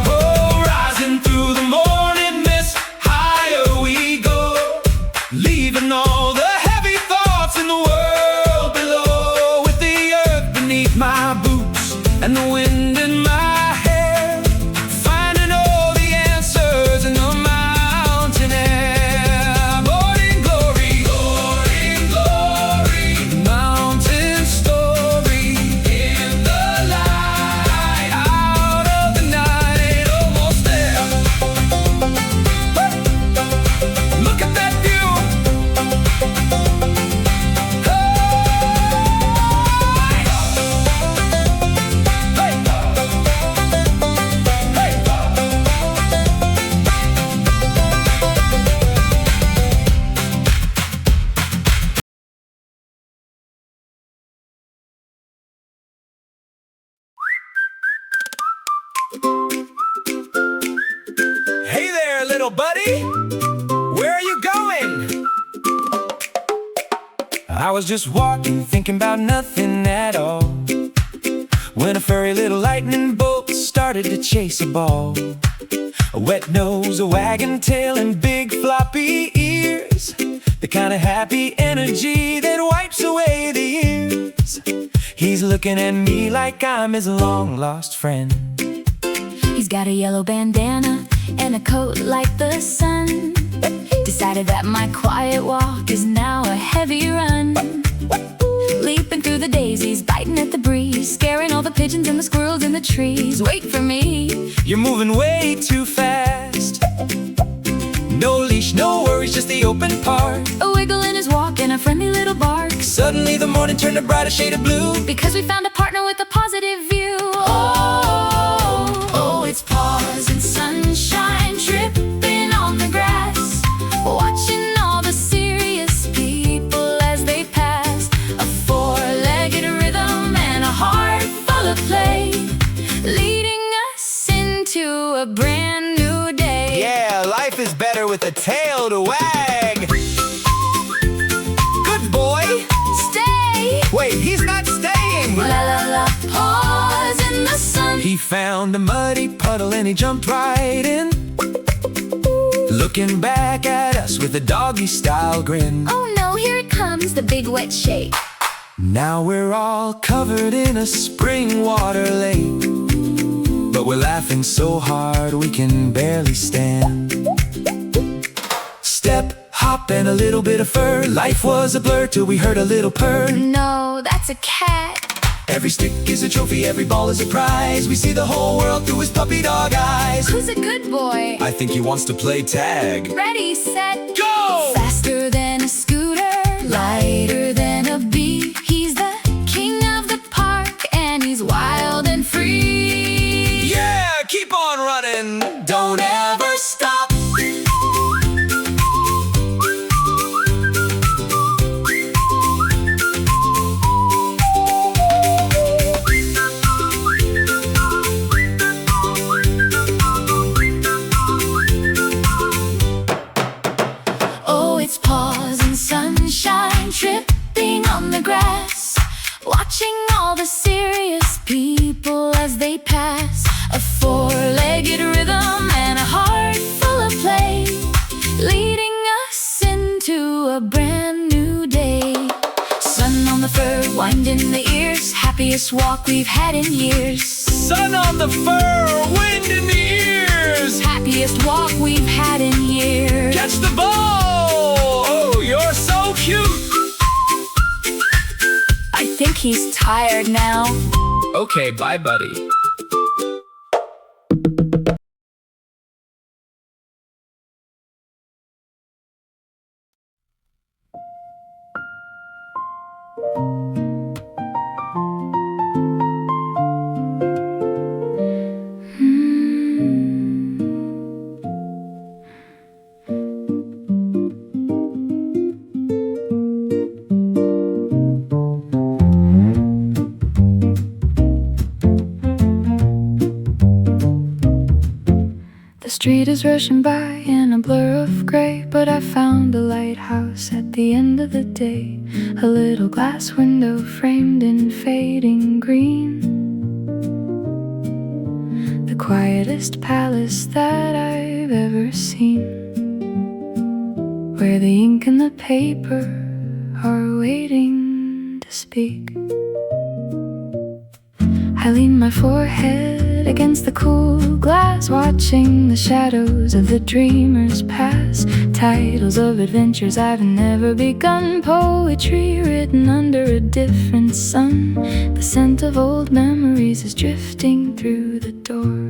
Oh, rising through the morning mist, higher we go, leaving all the heavy thoughts in the world below, with the earth beneath my boots and the wind in my hair, finding all the answers in the mountain air. Morning glory, morning glory, mountain story, in the light, out of the night, almost there. Look at that view. Hey there, little buddy. Where are you going? I was just walking, thinking about nothing at all, when a furry little lightning bolt started to chase a ball. A wet nose, a wagging tail, and big floppy ears, the kind of happy energy that wipes away the years. He's looking at me like I'm his long-lost friend. He's got a yellow bandana and a coat like the sun. Decided that my quiet walk is now a heavy run. Leaping through the daisies, biting at the breeze, scaring all the pigeons and the squirrels in the trees. Wait for me. You're moving way too fast. No leash, no worries, just the open part. A wiggle in his walk and a friendly little bark. Suddenly the morning turned a brighter shade of blue, Because we found a partner with a positive view. Oh, oh, it's paws and sunshine dripping on the grass, watching all the serious people as they pass. A four-legged rhythm and a heart full of play, leading us into a brand new day. Yeah, life is better with a tail to wag. Good boy. Stay. Wait, he's not staying. La la la, paws. He found a muddy puddle and he jumped right in, looking back at us with a doggy-style grin. Oh no, here it comes, the big wet shake. Now we're all covered in a spring water lake, but we're laughing so hard we can barely stand. Step, hop, and a little bit of fur. Life was a blur till we heard a little purr. No, that's a cat. Every stick is a trophy, every ball is a prize. We see the whole world through his puppy dog eyes. Who's a good boy? I think he wants to play tag. Ready, set, go! Faster than a scooter, lighter than a bee. He's the king of the park and he's wild and free. Yeah, keep on running, don't ever stop. Tripping on the grass, watching all the serious people as they pass. A four-legged rhythm and a heart full of play, leading us into a brand new day. Sun on the fur, wind in the ears, happiest walk we've had in years. Sun on the fur, wind in the ears, happiest walk we've had in years. Catch the ball! Oh, you're so cute! I think he's tired now. Okay, bye, buddy. The street is rushing by in a blur of gray, but I found a lighthouse at the end of the day. A little glass window framed in fading green, the quietest palace that I've ever seen, where the ink and the paper are waiting to speak. I lean my forehead against the cool glass, watching the shadows of the dreamers pass. Titles of adventures I've never begun, poetry written under a different sun. The scent of old memories is drifting through the door.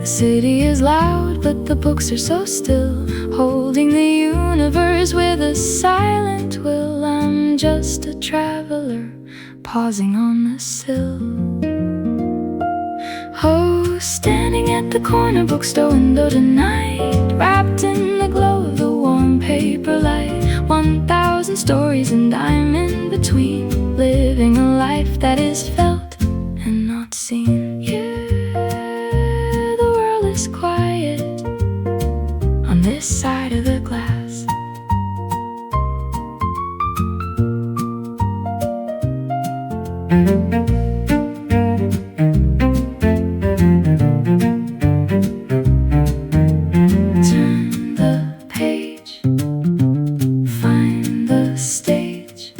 The city is loud, but the books are so still, holding the universe with a silent will. I'm just a traveler, pausing on the sill. Oh, standing at the corner bookstore window tonight, wrapped in the glow of the warm paper light. 1,000 stories and I'm in between, living a life that is felt and not seen. Yeah, the world is quiet on this side of the glass. Turn the page, find the stage.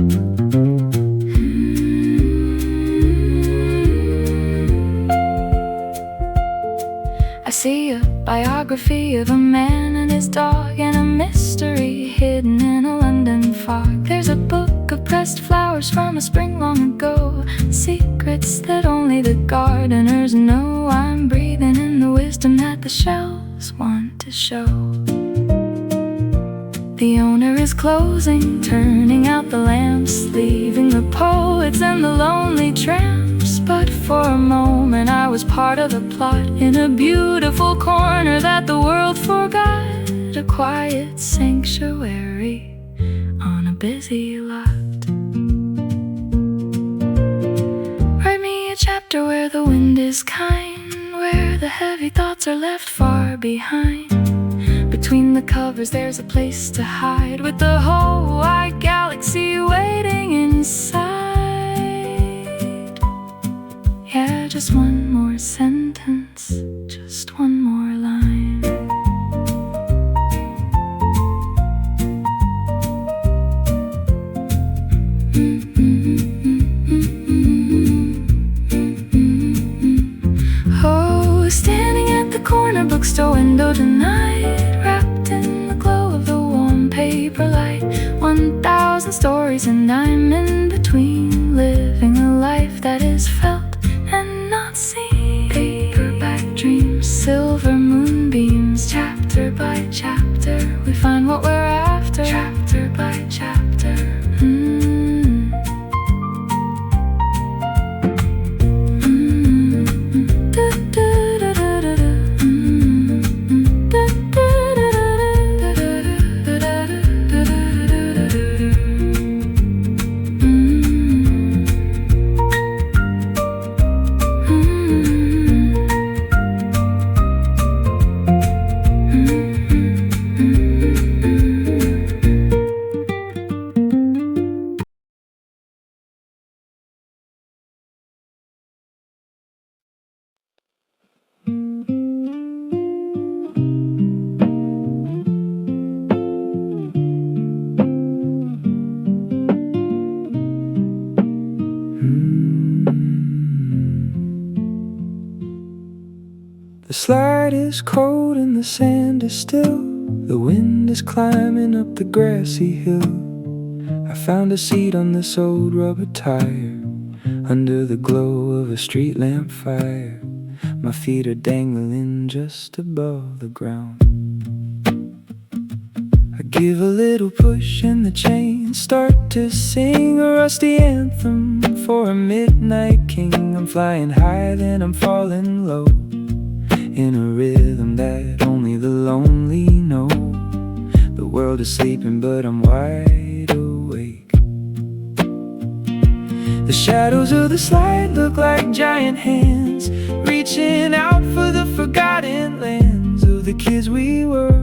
I see a biography of a man and his dog, and a mystery hidden in a London fog. There's a book of pressed flowers from a spring long ago, secrets that only the gardeners know. I'm breathing in the wisdom that the shelves want to show. The owner is closing, turning out the lamps, leaving the poets and the lonely tramps. But for a moment I was part of the plot, in a beautiful corner that the world forgot, a quiet sanctuary on a busy lot. Write me a chapter where the wind is kind, where the heavy thoughts are left far behind. Between the covers there's a place to hide, with the whole wide galaxy waiting inside. Yeah, just just one more sentence, just one more line. Oh, standing at the corner bookstore window tonight, wrapped in the glow of the warm paper light. 1,000 stories and I'm in between, living a life that is felt and not seen. Paperback dreams, silver moonbeams, chapter by chapter we find what we're after, chapter by chapter. The slide is cold and the sand is still. The wind is climbing up the grassy hill. I found a seat on this old rubber tire, under the glow of a street lamp fire. My feet are dangling just above the ground. I give a little push and the chains start to sing a rusty anthem for a midnight king. I'm flying high, then I'm falling low, in a rhythm that only the lonely know. The world is sleeping but I'm wide awake. The shadows of the slide look like giant hands, reaching out for the forgotten lands of the kids we were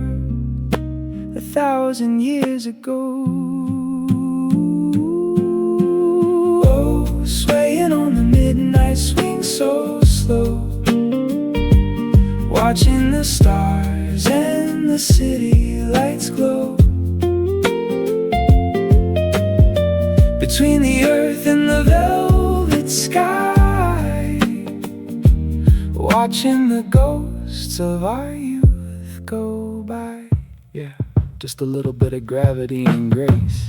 1,000 years ago. Oh, swaying on the midnight swing so slow, watching the stars and the city lights glow. Between the earth and the velvet sky, watching the ghosts of our youth go by. Yeah, just a little bit of gravity and grace.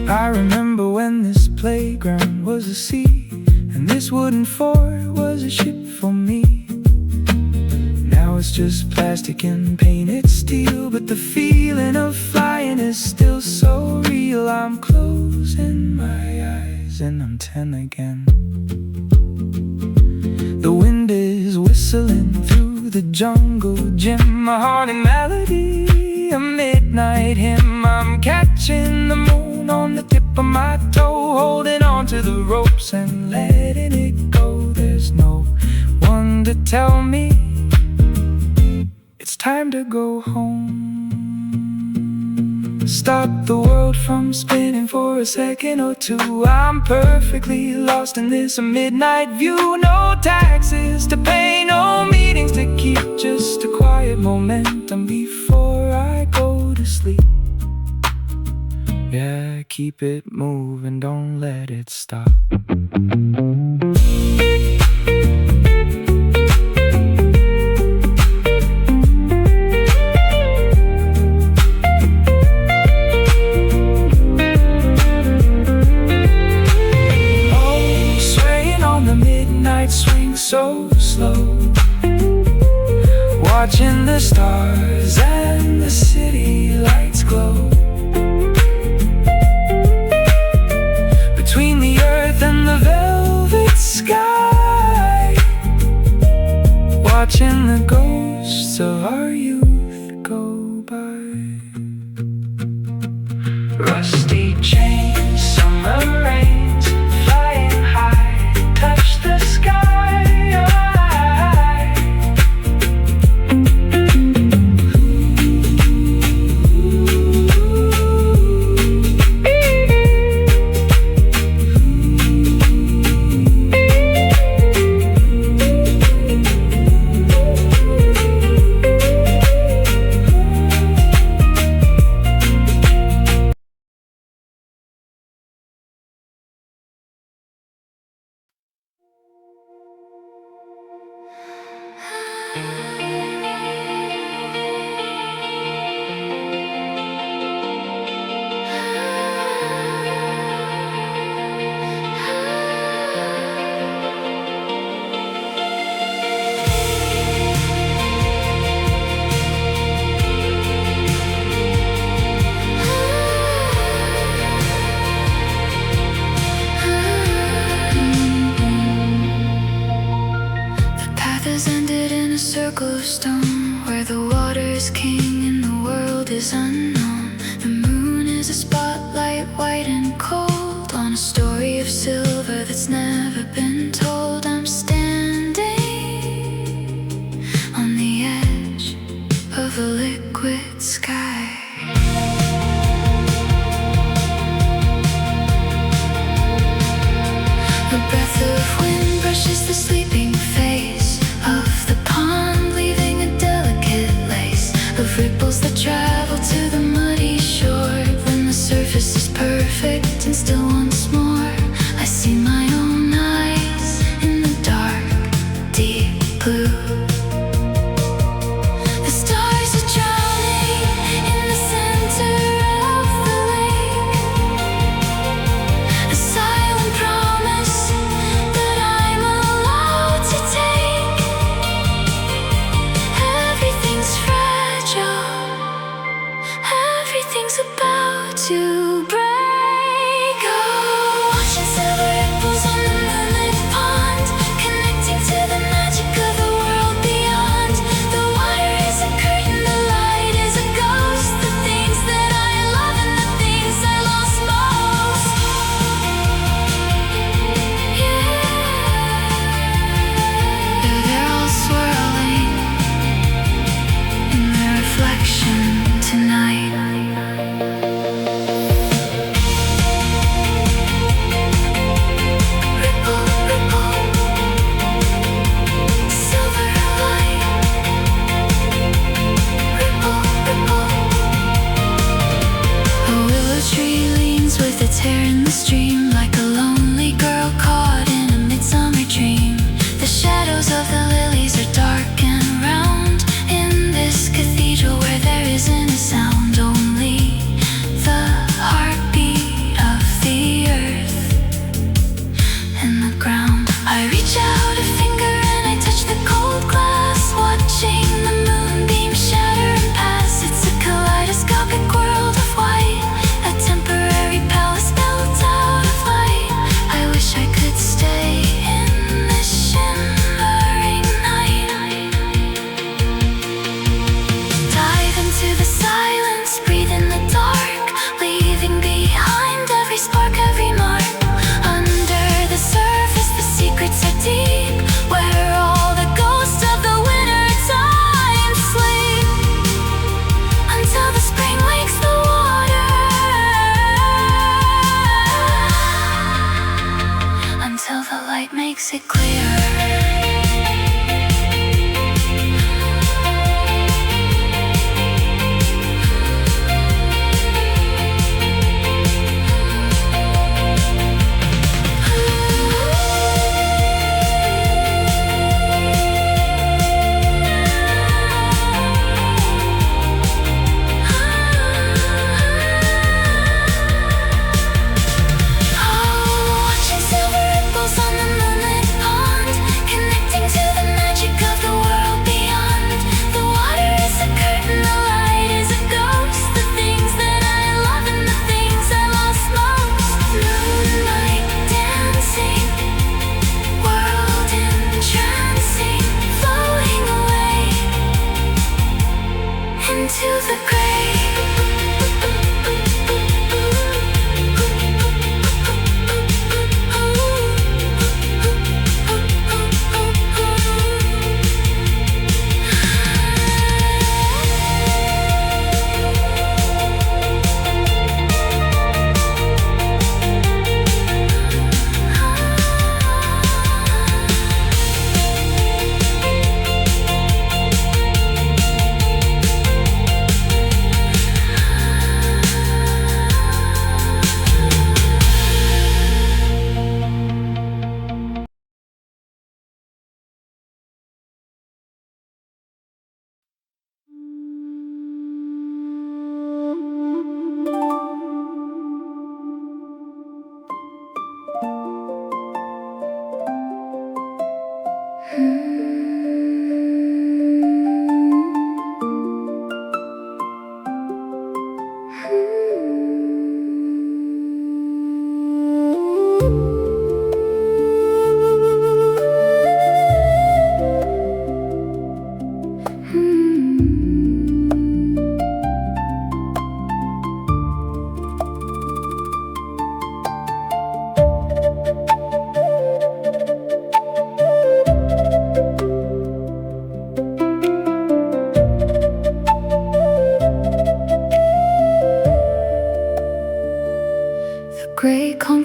I remember when this playground was a sea, and this wooden fort was a ship for me. Now it's just plastic and painted steel, but the feeling of flying is still so real. I'm closing my eyes and I'm 10 again. The wind is whistling through the jungle gym, a haunting melody, a midnight hymn. I'm catching the moon on the tip of my toe, holding on to the ropes and letting it go. There's no one to tell me it's time to go home. Stop the world from spinning for a second or two. I'm perfectly lost in this midnight view. No taxes to pay, no meetings to keep, just a quiet momentum before I go to sleep. Yeah, keep it moving, don't let it stop. Oh, swaying on the midnight swing so slow, watching the stars and the city lights glow. Between the earth and the velvet sky, watching the ghosts of our youth go summer rains, flying high, touch the sky. Circle of stone where the water is king and the world is unknown. The moon is a spotlight, white and cold, on a story of silver that's never been told. I'm standing on the edge of a liquid sky. A breath of wind brushes the sleeping face of the pond, leaving a delicate lace of ripples that travel to the muddy shore. When the surface is perfect and still once more, I see my own eyes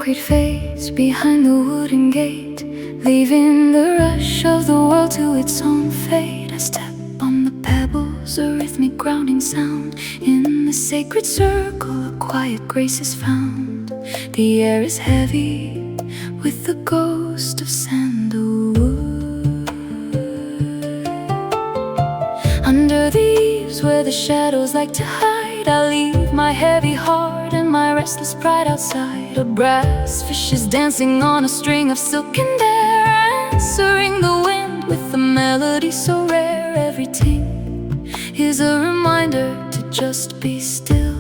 concrete face behind the wooden gate, leaving the rush of the world to its own fate. I step on the pebbles, a rhythmic grounding sound. In the sacred circle, a quiet grace is found. The air is heavy with the ghost of sandalwood. Under the eaves where the shadows like to hide, I leave my heavy heart and my restless pride outside. A brass fish is dancing on a string of silken air, answering the wind with a melody so rare. Every ting is a reminder to just be still.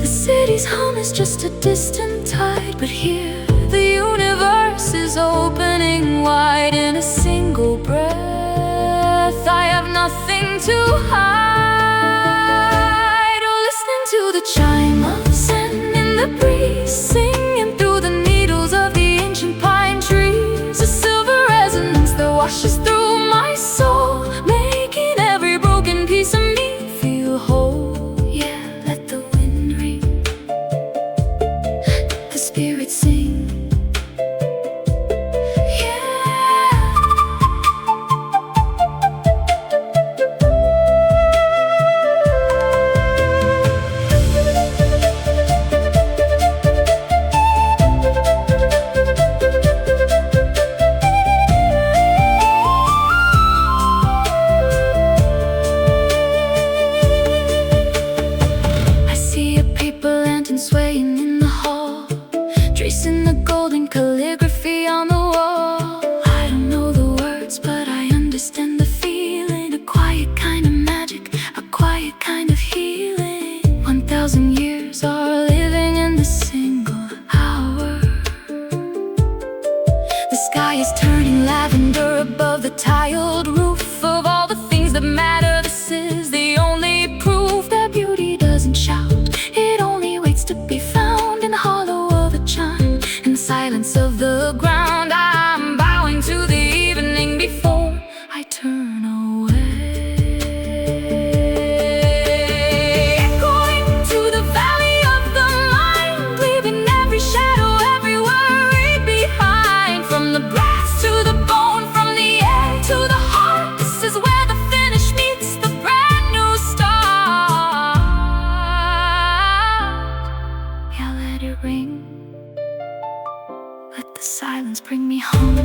The city's hum is just a distant tide, but here the universe is opening wide. In a single breath, I have nothing to hide. Oh, listening to the chime of Zen in the breeze, singing through the needles of the ancient pine trees. A silver resonance that washes through my soul, making every broken piece of me feel whole. Yeah, let the wind ring, the spirits sing. Swaying in the hall, tracing the golden calligraphy on the wall. I don't know the words, but I understand the feeling. A quiet kind of magic, a quiet kind of healing. 1,000 years are living in this single hour. The sky is turning lavender above the tiled roof of all the things that matter. This is the only proof that beauty doesn't shout. It only waits to be found in the hollow of a chime. In the silence of the ground, I'm bowing to the evening before I turn away. Echoing to the valley of the mind, leaving every shadow, every worry behind. From the brass to the bone, from the air to the heart, this is where the finish meets the brand new start. Yeah, let it ring, let the silence bring me home.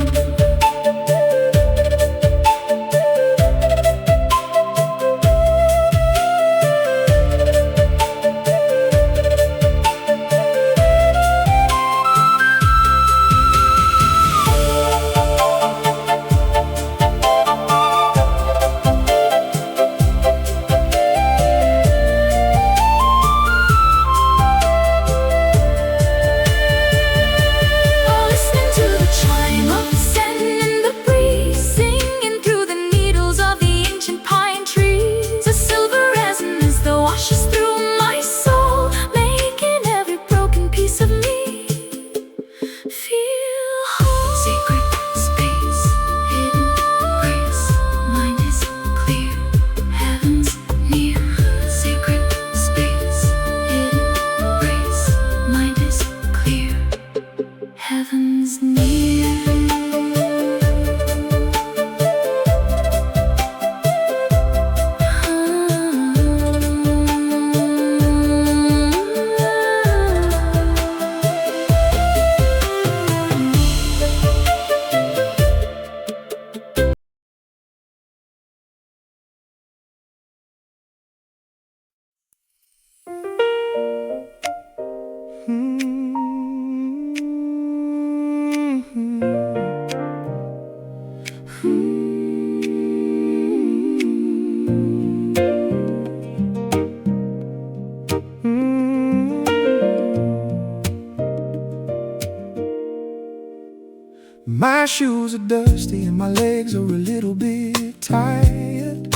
My shoes are dusty and my legs are a little bit tired,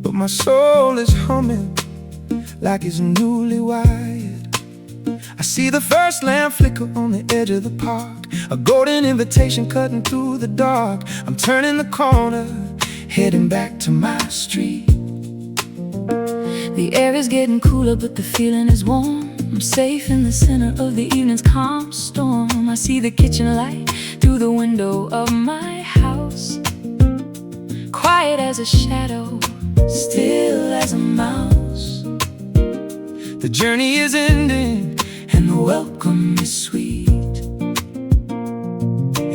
but my soul is humming like it's newly wired. I see the first lamp flicker on the edge of the park, a golden invitation cutting through the dark. I'm turning the corner, heading back to my street. The air is getting cooler, but the feeling is warm. I'm safe in the center of the evening's calm storm. I see the kitchen light through the window of my house. Quiet as a shadow, still as a mouse. The journey is ending and the welcome is sweet.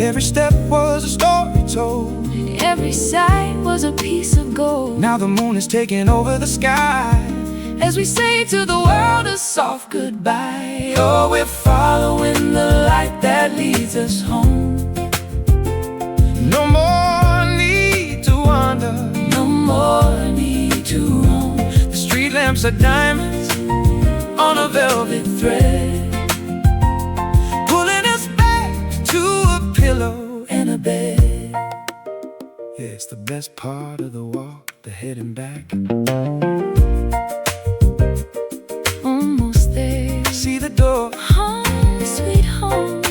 Every step was a story told. Every sight was a piece of gold. Now the moon is taking over the sky as we say to the world a soft goodbye. Oh, we're following the light that leads us home. No more need to wander, no more need to roam. The street lamps are diamonds on a velvet thread, pulling us back to a pillow and a bed. Yeah, it's the best part of the walk, the heading back. Almost there. See the door. Home, sweet home.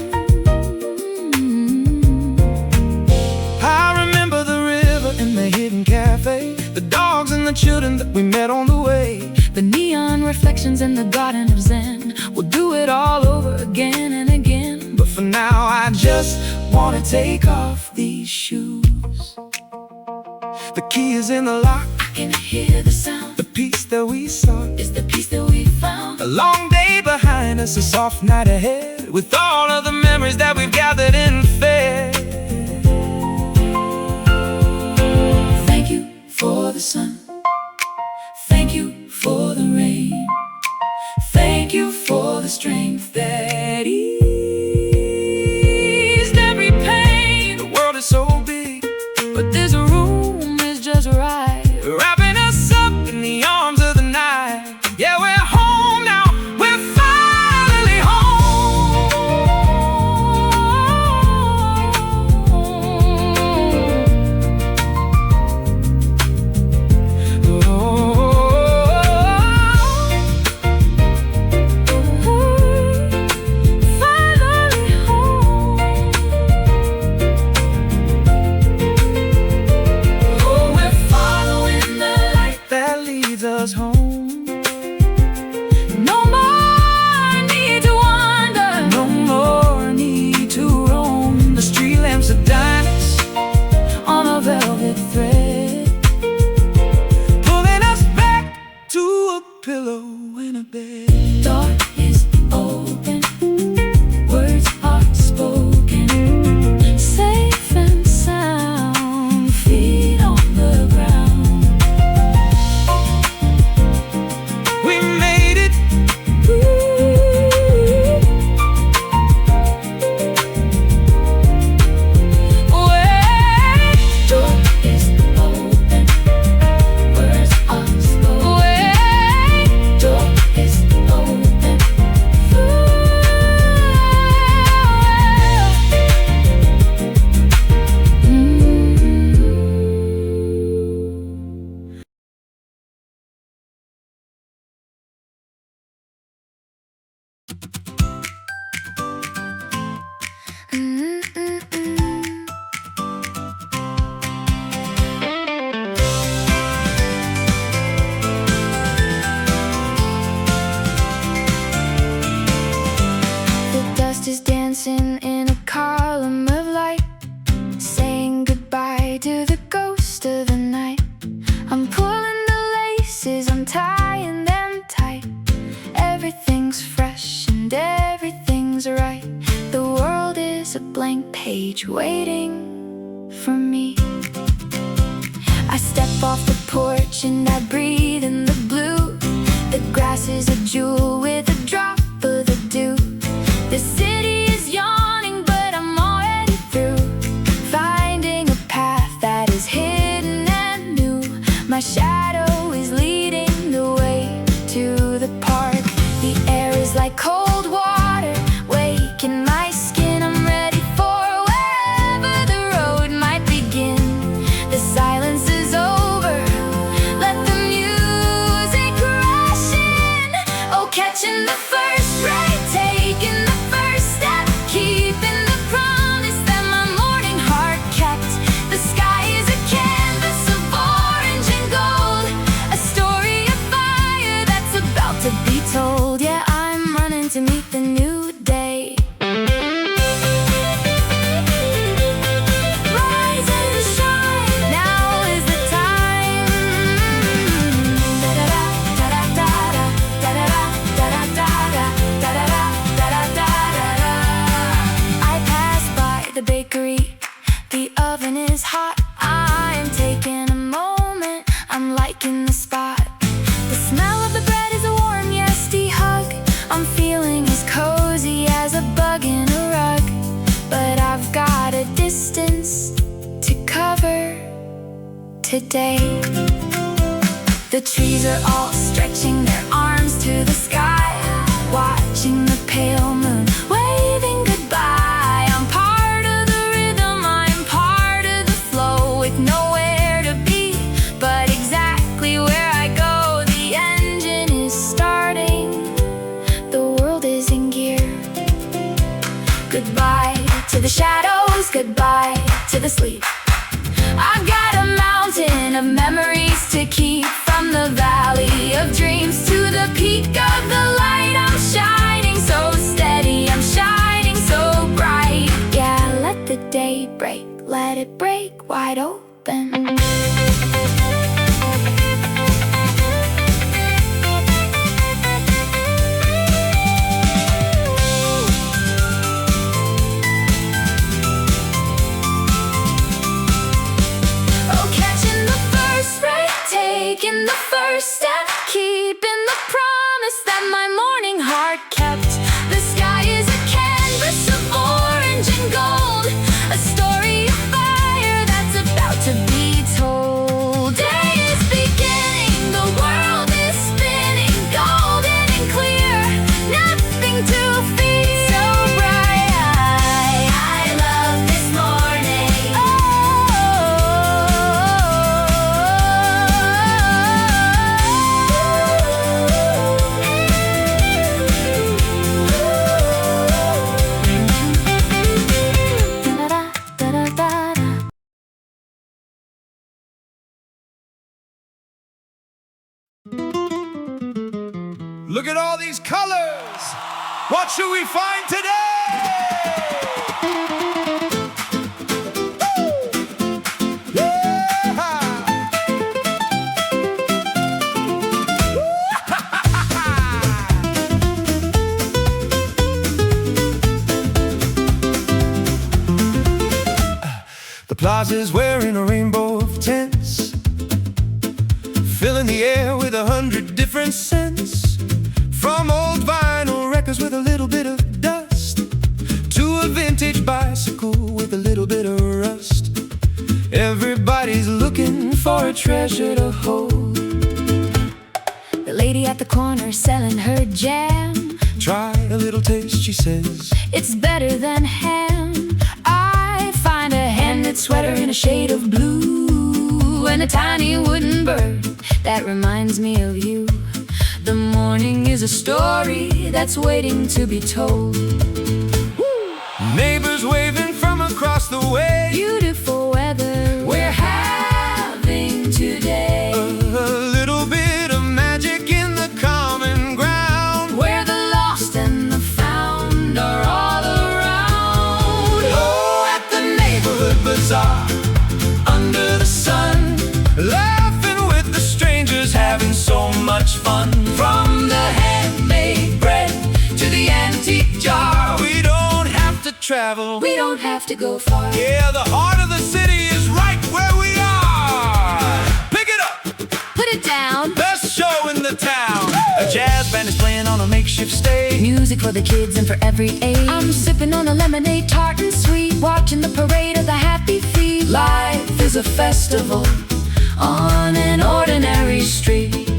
I remember the river and the hidden cafe, the dogs and the children that we met on the way, the neon reflections in the garden of Zen. We'll do it all over again and again. But for now I just wanna take off these shoes. The key is in the lock, I can hear the sound. the peace that we sought is the peace that we found. A long day behind us, a soft night ahead, with all of the memories that we've gathered and fed. Thank you for the sun. Thank you for the rain. Thank you for the strength that eased every pain. The world is so big, but there's a room is just right, wrapping us up in the arms of the night. Yeah, we're home now, we're finally home. finally home. Oh, we're following the light That leads us home. No more need to wander, No more need to roam. The street lamps are diamonds on a velvet thread, pulling us back to a pillow and a bed. door is open, words are spoken, safe and sound, feet on the ground. We made it. Wait, door is open, words are spoken. Wait, door is open. The dust is dancing in a column of light, saying goodbye to the ghost of the night. I'm pulling the laces, I'm tying them tight. Everything's fresh and everything's right. The world is a blank page waiting for me. I step off the porch and I breathe in the blue. The grass is a jewel with a drop of the dew. The city is yawning, but I'm already through, finding a path that is hidden and new. My shadow is leading the way to the park. The air is like cold water, waking my skin. I'm ready for wherever the road might begin. The silence is over, let the music rush in. Oh, catching the first ray, taking the first step, keeping the promise that my morning heart kept. The sky is a canvas of orange and gold. sun is hot. I'm taking a moment, I'm liking the spot. The smell of the bread is a warm, yesty hug. I'm feeling as cozy as a bug in a rug. But I've got a distance to cover today. The trees are all stretching their arms to the sky, watching the pale moon waving goodbye. I'm part of the rhythm, I'm part of the flow, with nowhere to be but exactly where I go. The engine is starting, the world is in gear. Goodbye to the shadows, goodbye to the sleep. I've got a mountain of memories to keep, from the valley of dreams to the peak of the light. I'm shining so steady, I'm shining so bright. Yeah, let the day break, let it break wide open. Taking the first step, keeping the promise that my morning heart kept. The sky is a canvas of orange and gold, a story of fire that's about to be told. Day is beginning, the world is spinning, golden and clear, nothing to fear. So bright, I love this morning. Look at all these colors. What should we find today? The plaza's wearing a rainbow of tents, filling the air with 100 different scents. From old vinyl records with a little bit of dust, to a vintage bicycle with a little bit of rust. Everybody's looking for a treasure to hold. The lady at the corner selling her jam. Try a little taste, she says. It's better than ham. I find a hand-knit sweater in a shade of blue, and a tiny wooden bird that reminds me of you. The morning is a story that's waiting to be told. Neighbors waving from across the way. Beautiful weather we're having today. A little bit of magic in the common ground, where the lost and the found are all around. Oh, at the neighborhood bazaar, under the sun, laughing with the strangers, having so much fun. From the handmade bread to the antique jar, we don't have to travel, we don't have to go far. Yeah, the heart of the city is right where we are. Pick it up, Put it down. best show in the town. A jazz band is playing on a makeshift stage. Music for the kids and for every age. I'm sipping on a lemonade, tart and sweet, watching the parade of the happy feet. Life is a festival on an ordinary street.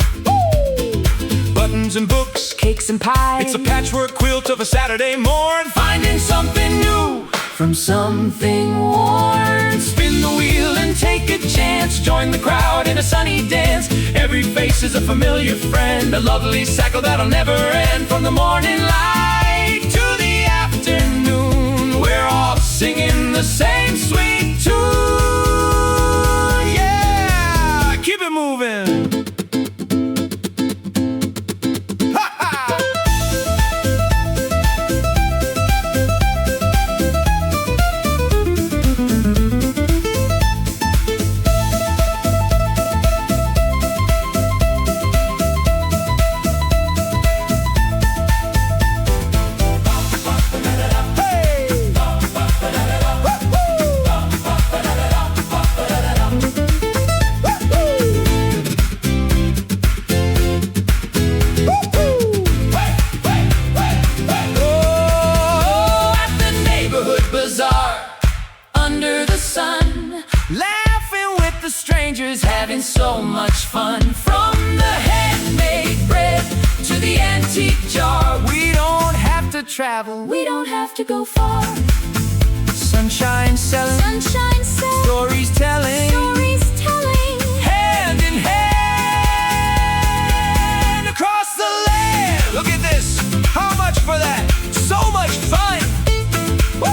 Buttons and books, Cakes and pies. it's a patchwork quilt of a Saturday morn. Finding something new from something worn. Spin the wheel and take a chance. Join the crowd in a sunny dance. Every face is a familiar friend, a lovely cycle that'll never end. From the morning light to the afternoon, we're all singing the same sweet tune. Yeah, keep it moving. laughing with the strangers, having so much fun. From the handmade bread to the antique jar, we don't have to travel, We don't have to go far. sunshine selling, stories telling, hand in hand across the land. Look at this, how much for that? So much fun. Woo!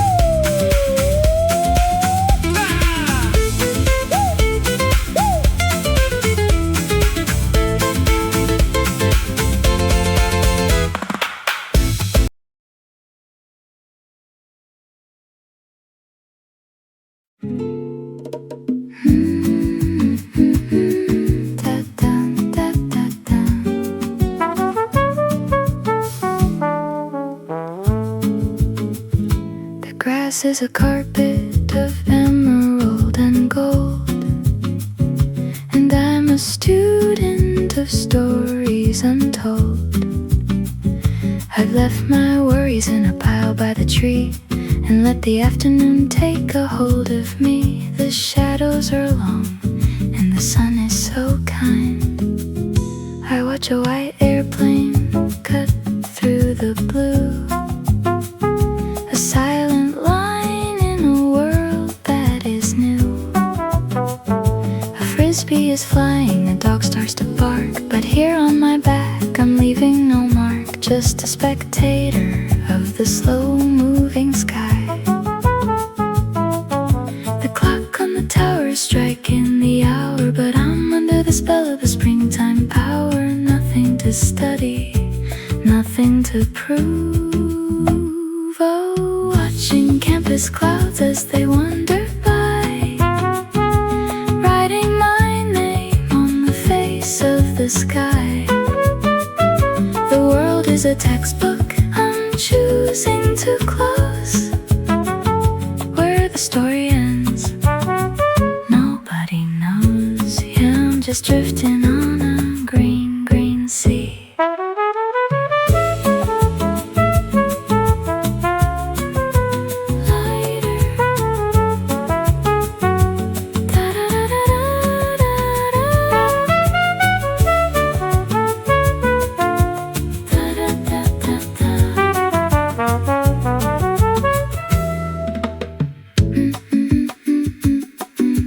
The grass is a carpet of emerald and gold, and I'm a student of stories untold. I've left my worries in a pile by the tree and let the afternoon take a hold of me. The shadows are long and the sun is so kind. I watch a white airplane cut through the blue, a silent line in a world that is new. A frisbee is flying, a dog starts to bark, but here on my back I'm leaving no mark, just a spectator of the slow-moving sky. The clock on the tower is striking the hour, but I'm under the spell of the springtime power. Nothing to study, nothing to prove. Oh, watching campus clouds as they wander by, writing my name on the face of the sky. The world is a textbook I'm choosing to close, where the story ends nobody knows. Yeah, I'm just drifting on a green, green sea.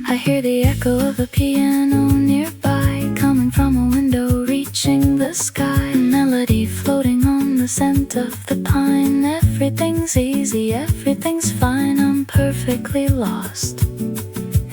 I hear the echo of a piano nearby, coming from a window reaching the sky. A melody floating on the scent of the pine. Everything's easy, everything's fine. I'm perfectly lost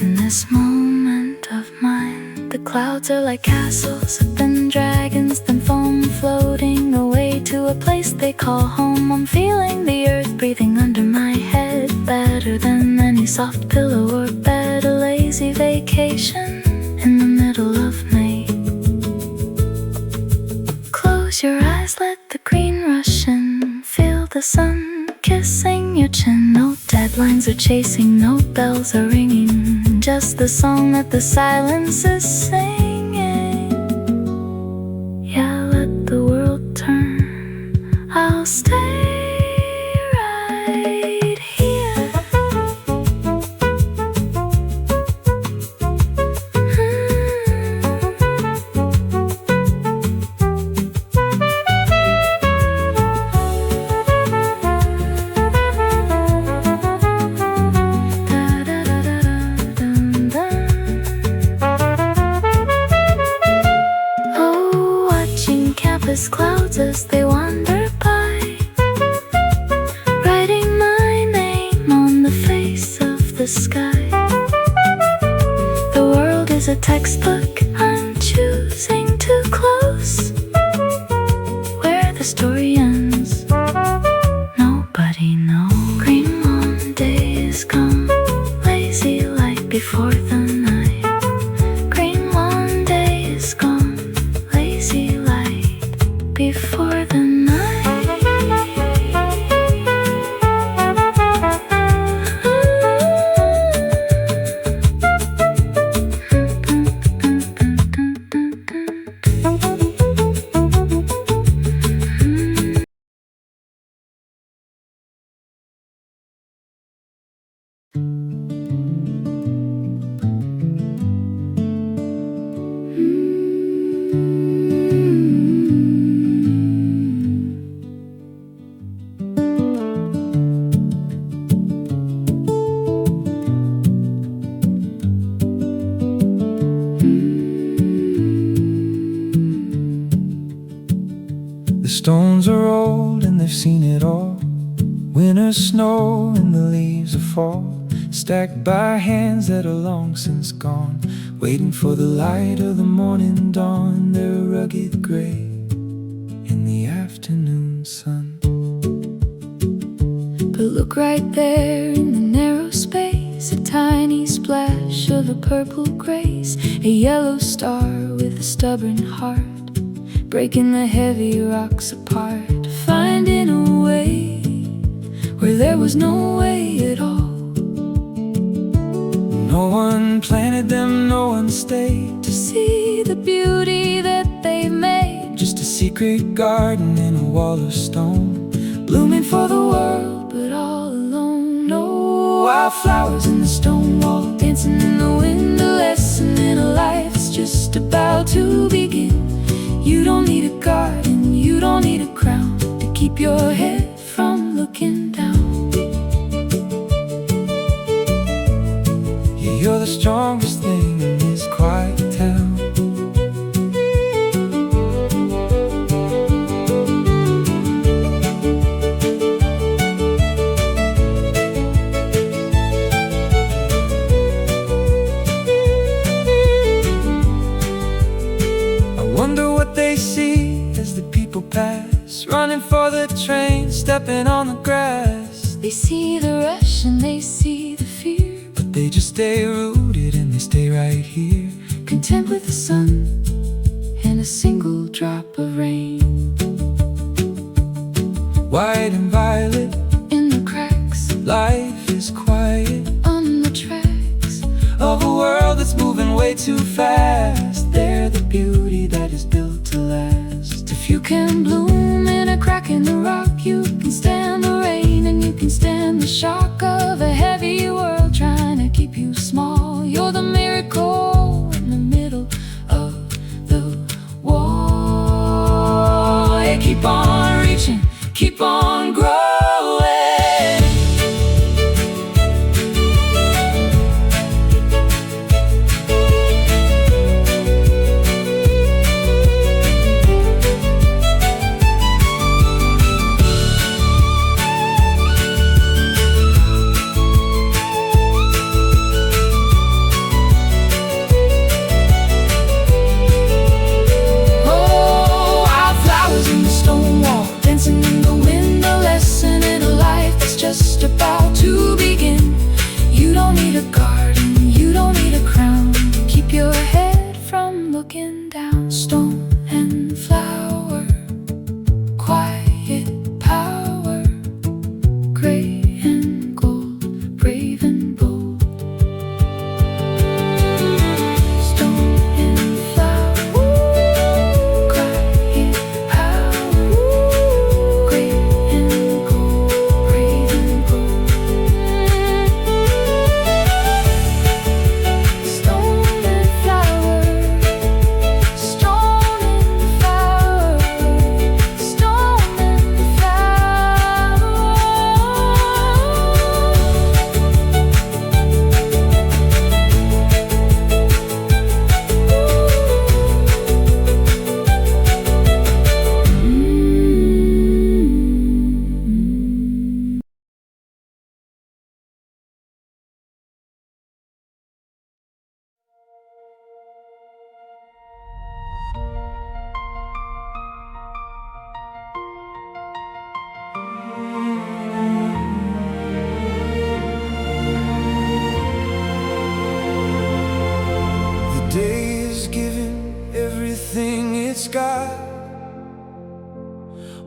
in this moment of mine. The clouds are like castles, then dragons, then foam floating away to a place they call home. I'm feeling the earth breathing under my head, better than any soft pillow or bed. A lazy vacation in the middle of May. Close your eyes, let the green rush in. Feel the sun kissing your chin. No deadlines are chasing, no bells are ringing, just the song that the silence is singing. Yeah, let the world turn, I'll stay right here. Oh, watching campus clouds as they wander by, writing my name on the face of the sky. The world is a textbook I'm choosing to close, where the story ends nobody knows. Green Mondays come, lazy light before the night. Green Mondays come, lazy light before the night. stones are old and they've seen it all. Winter snow and the leaves of fall, stacked by hands that are long since gone, waiting for the light of the morning dawn. They're rugged gray in the afternoon sun. But look right there in the narrow space, a tiny splash of a purple grace, a yellow star with a stubborn heart, breaking the heavy rocks apart, finding a way where there was no way at all. No one planted them, no one stayed to see the beauty that they made. Just a secret garden in a wall of stone, blooming for the world, but all alone. No wildflowers in the stone wall, dancing in the wind, a lesson in a life that's just about to begin. You don't need a garden, you don't need a crown to keep your head from looking down. Yeah, you're the strongest thing in this quiet town. They see as the people pass, running for the train, stepping on the grass. They see the rush and they see the fear, but they just stay rooted and they stay right here, content with the sun and a single drop of rain. White and violet in the cracks, life is quiet on the tracks of a world that's moving way too fast. They're the beauty that is built to last. If you can bloom in a crack in the rock, you can stand the rain and you can stand the shock of a heavy world trying to keep you small. You're the miracle in the middle of the wall. Yeah, keep on reaching, keep on growing. Just about to begin. You don't need a garden, you don't need a crown. Keep your head from looking down. Stone and flower, quiet power, gray and gold, brave and bold. Stone and flower, quiet power, gray and gold.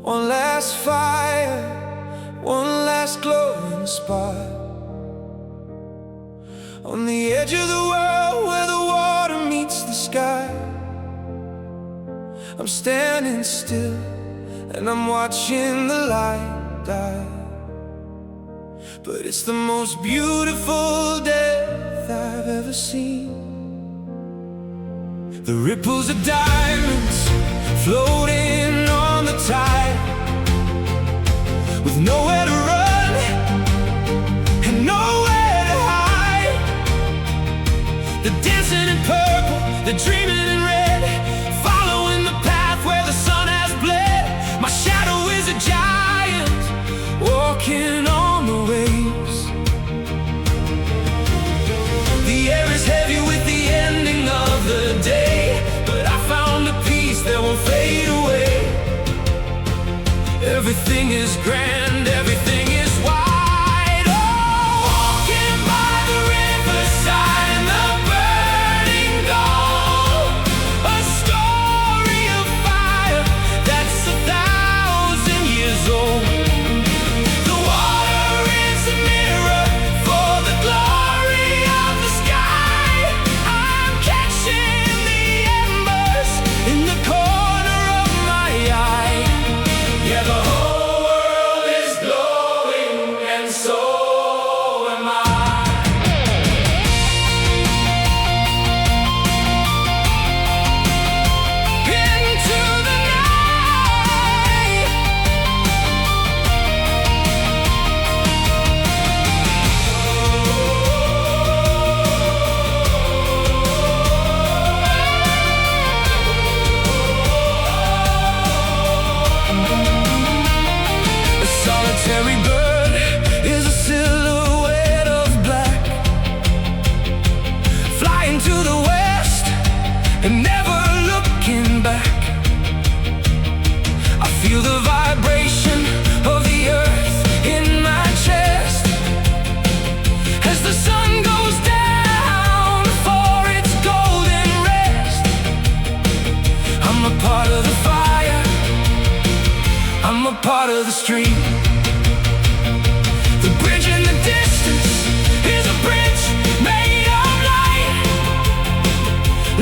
One last fire, one last glowing spot on the edge of the world where the water meets the sky. I'm standing still and I'm watching the light die, but it's the most beautiful death I've ever seen. The ripples of diamonds floating on the tide, with nowhere to run and nowhere to hide. They're dancing in purple, they're dreaming in red, following the path where the sun has bled. My shadow is grand, everything is wide. Oh, walking by the riverside in the burning gold, a story of fire that's 1,000 years old. The water is a mirror for the glory of the sky. I'm catching the embers in the corner of my eye. Yeah, the whole world is glowing, and so am I. Into the night. A solitary bird is a silhouette of black, flying to the west and never looking back. I feel the vibration of the earth in my chest as the sun goes down for its golden rest. I'm a part of the fire, I'm a part of the stream. The bridge in the distance is a bridge made of light,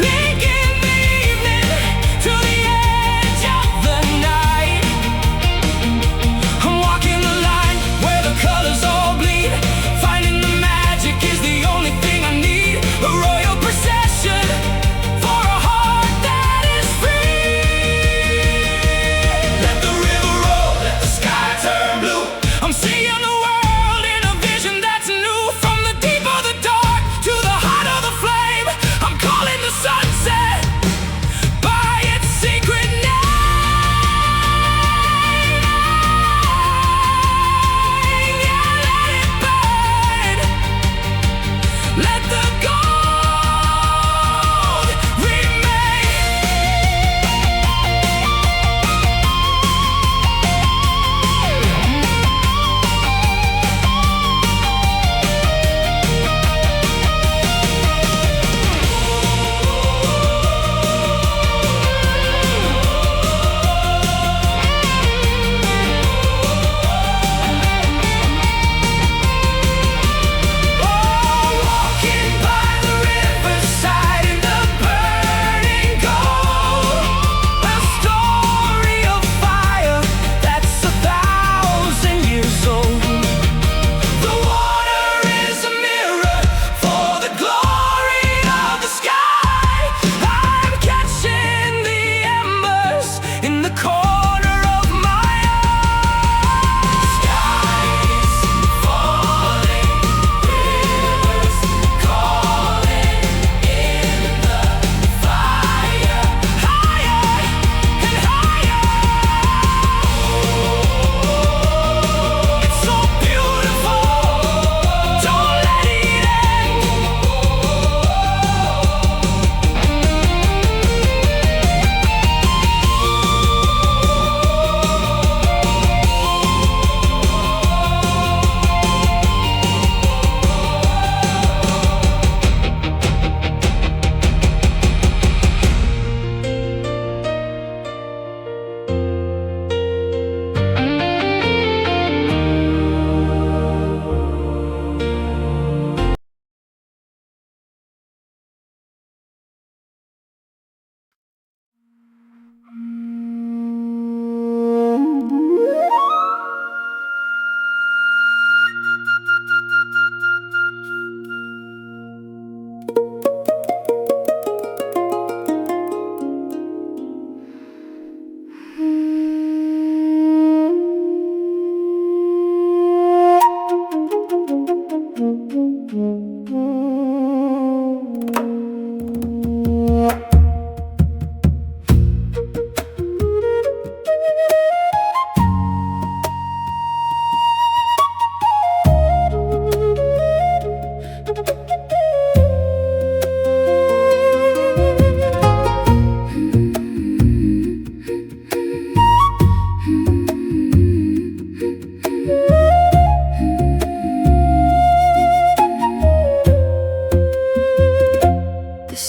linking the evening to the edge of the night. I'm walking the line where the colors all bleed, finding the magic is the only thing I need. A royal procession for a heart that is free. Let the river roll, let the sky turn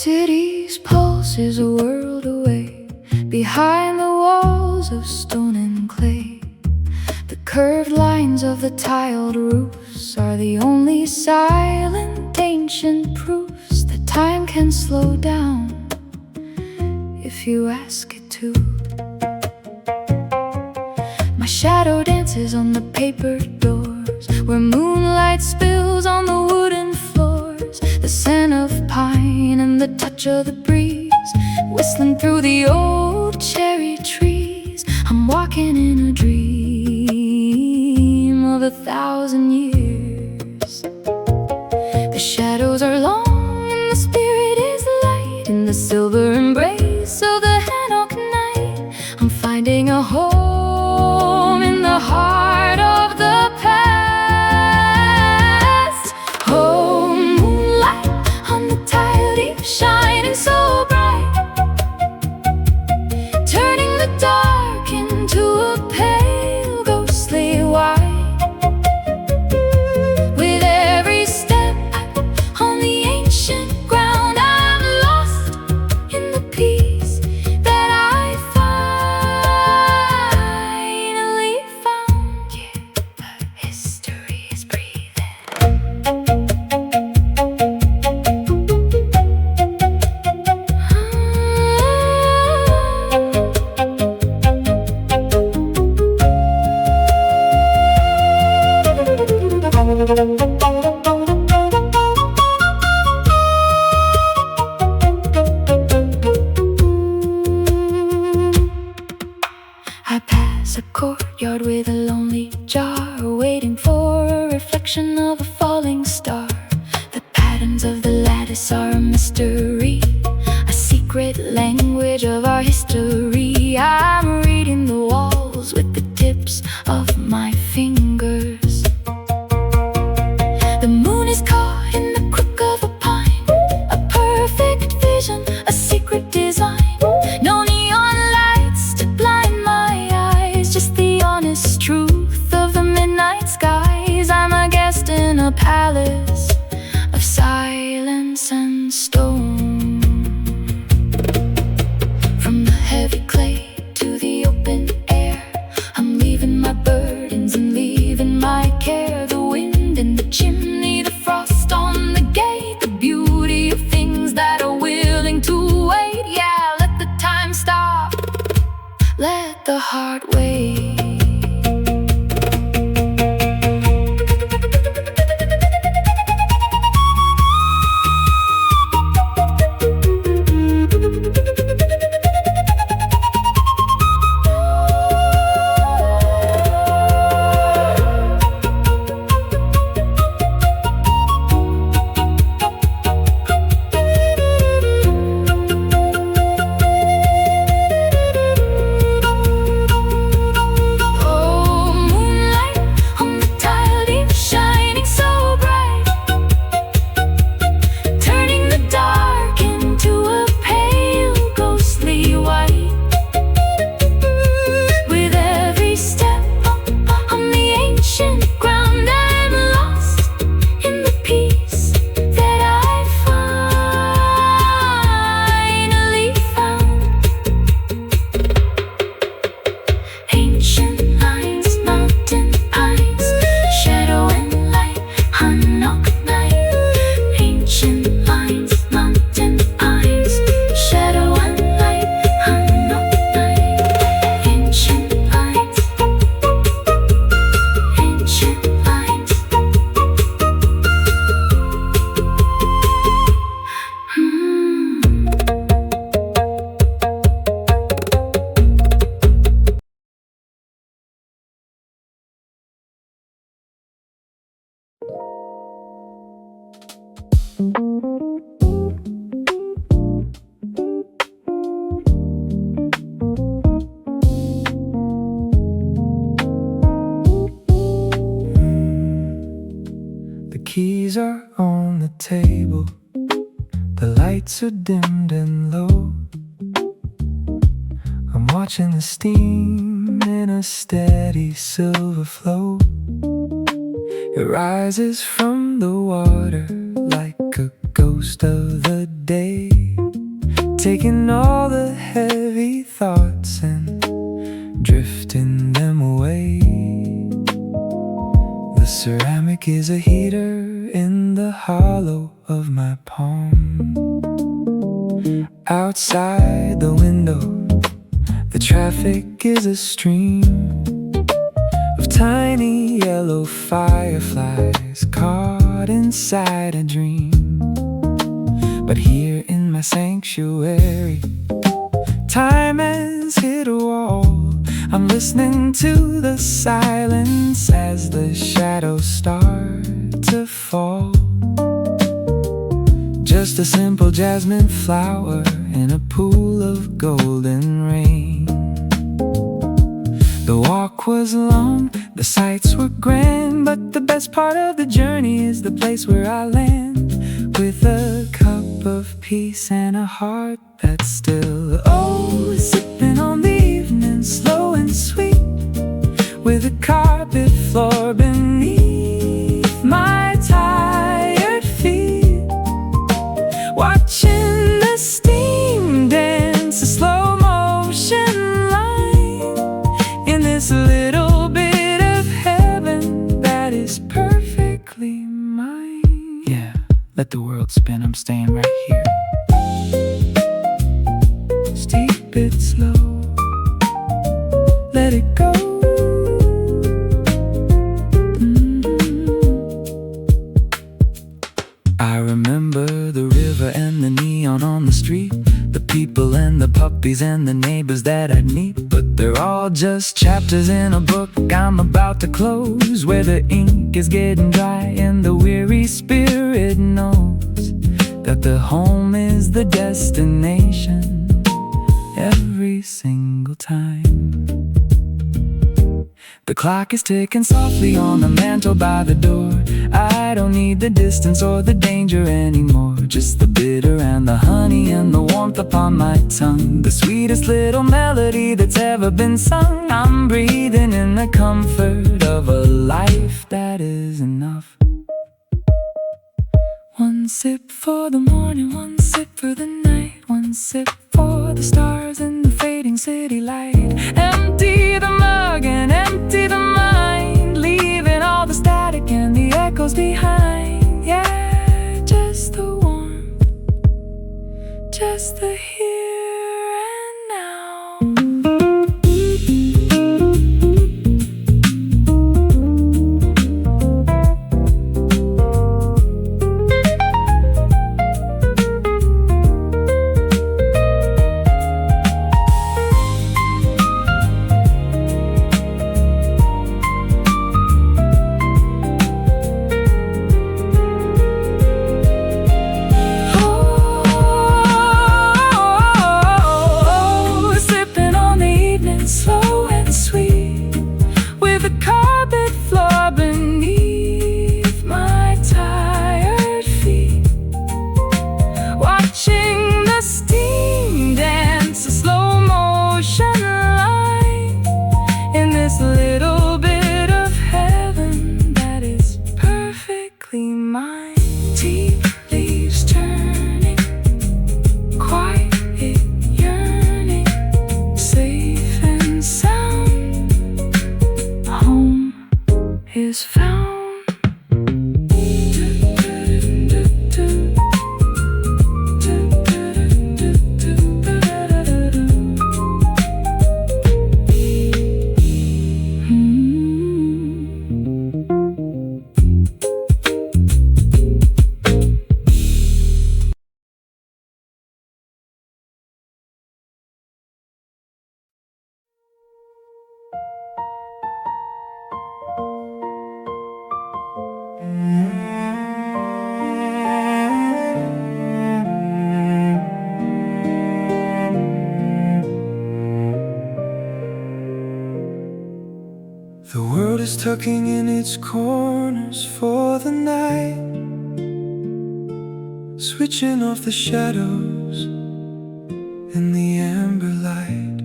city's pulse is a world away, behind the walls of stone and clay. The curved lines of the tiled roofs are the only silent ancient proofs that time can slow down if you ask it to. My shadow dances on the paper doors, where moonlight spills on the wooden floors. The scent of pine and the touch of the breeze whistling through the old cherry trees. I'm walking in a dream of 1,000 years. The shadows are long and the spirit is light, in the silver embrace of the hammock night. I'm finding a home in the heart of the past. Oh, moonlight on the tile deep, shining so bright, turning the dark into a pale ghostly white. With every step on the ancient ground, I'm lost in the peace that I finally found. Yeah, the history is breathing. I pass a courtyard with a lonely jar, waiting for a reflection of a falling star. The patterns of the lattice are a mystery, a secret language of our history. I'm reading the walls with the tips of my fingers. The moon is caught in the crook of a pine, a perfect vision, a secret design. No neon lights to blind my eyes, just the honest truth of the midnight skies. I'm a guest in a palace of silence and stone. From the heavy clay to the open air, I'm leaving my burdens and leaving my care. The wind in the chimney, the frost on the gate, the beauty of things that are willing to wait. Yeah, let the time stop, let the heart wait. The keys are on the table, the lights are dimmed and low. I'm watching the steam in a steady silver flow. It rises from the water like a ghost of the day. taking all the heavy thoughts and drifting them away. The ceramic is a heater in the hollow of my palm. Outside the window, the traffic is a stream of tiny yellow fireflies caught inside a dream. But here in my sanctuary, time has hit a wall. I'm listening to the silence as the shadows start to fall. Just a simple jasmine flower in a pool of golden rain. The walk was long, the sights were grand, but the best part of the journey is the place where I land, with a cup of peace and a heart that's still, oh, sipping on the evening, slow and sweet, with a carpet floor beneath my tired feet, watching the steam dance, a slow motion line, in this little bit of heaven that is perfectly mine. Yeah, let the world spin, I'm staying right here. Steep it slow, let it go. I remember the river and the neon on the street, the people and the puppies and the neighbors that I'd meet. But they're all just chapters in a book I'm about to close, where the ink is getting dry and the weary spirit knows that the home is the destination every single time. The clock is ticking softly on the mantle by the door. I don't need the distance or the danger anymore, just the bitter and the honey and the warmth upon my tongue, the sweetest little melody that's ever been sung. I'm breathing in the comfort of a life that is enough. One sip for the morning, one sip for the night, one sip for the stars in the fading city light. Empty the mug and empty the mind, leaving all the static and the echoes behind. Yeah, just the warmth, just the here and now. The world is tucking in its corners for the night, switching off the shadows in the amber light.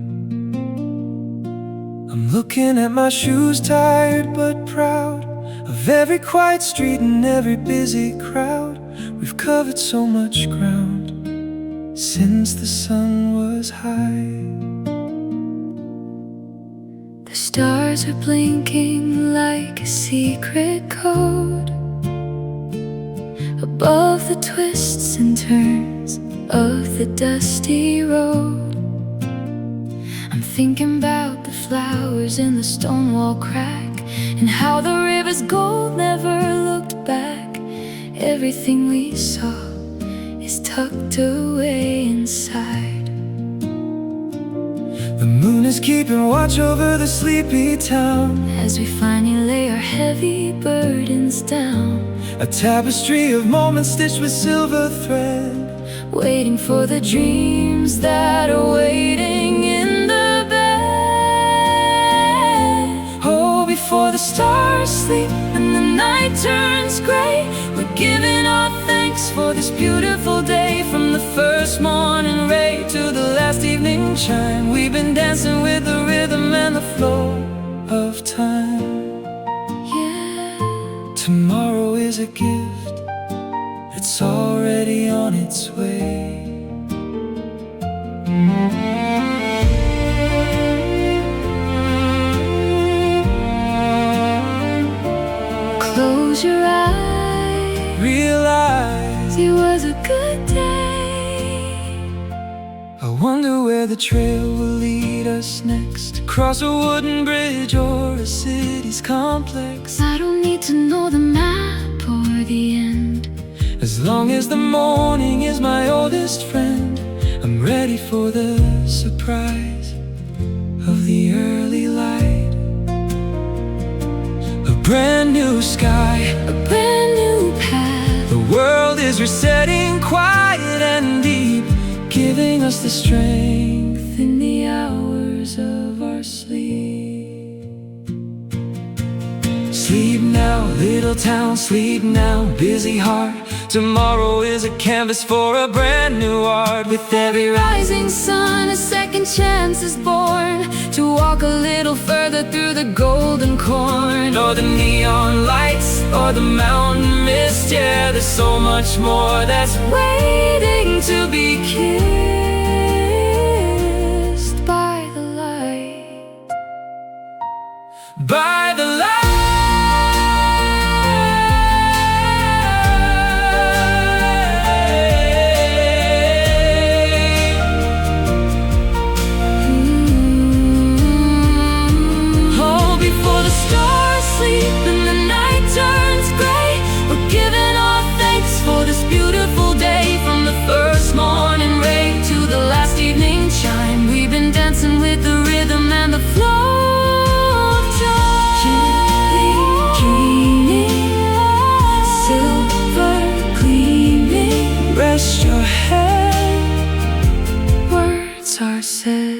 I'm looking at my shoes, tired but proud of every quiet street and every busy crowd. We've covered so much ground since the sun was high. The stars are blinking like a secret code above the twists and turns of the dusty road. I'm thinking about the flowers in the stone wall crack, and how the river's gold never looked back. Everything we saw is tucked away inside. The moon is keeping watch over the sleepy town As we finally lay our heavy burdens down, a tapestry of moments stitched with silver thread, waiting for the dreams that are waiting in the bed. oh, Before the stars sleep and the night turns gray, we're giving our thanks for this beautiful day. From the first morning ray to the last evening chime, we've been dancing with the rhythm and the flow of time. Yeah. Tomorrow is a gift that's already on its way. Close your eyes, Realize it was a good day. I wonder where the trail will lead us next. Cross a wooden bridge or a city's complex. I don't need to know the map or the end. As long as the morning is my oldest friend, I'm ready for the surprise of the early light. A brand new sky, A brand new path. the world is resetting quiet and deep, giving us the strength in the hours of our sleep. Sleep now, little town, sleep now, busy heart. Tomorrow is a canvas for a brand new art. With every Rising sun, a second chance is born to walk a little further through the golden corn. or the neon lights, or the mountain mist. Yeah, there's so much more that's Waiting to be kissed by the light. by the light. Oh, before the stars sleep and the night turns gray, we're giving our thanks for this beautiful day. From the first morning ray to the last evening chime, we've been dancing with the rhythm and the flow of time. Gently dreaming, silver gleaming, Rest your head. words are said.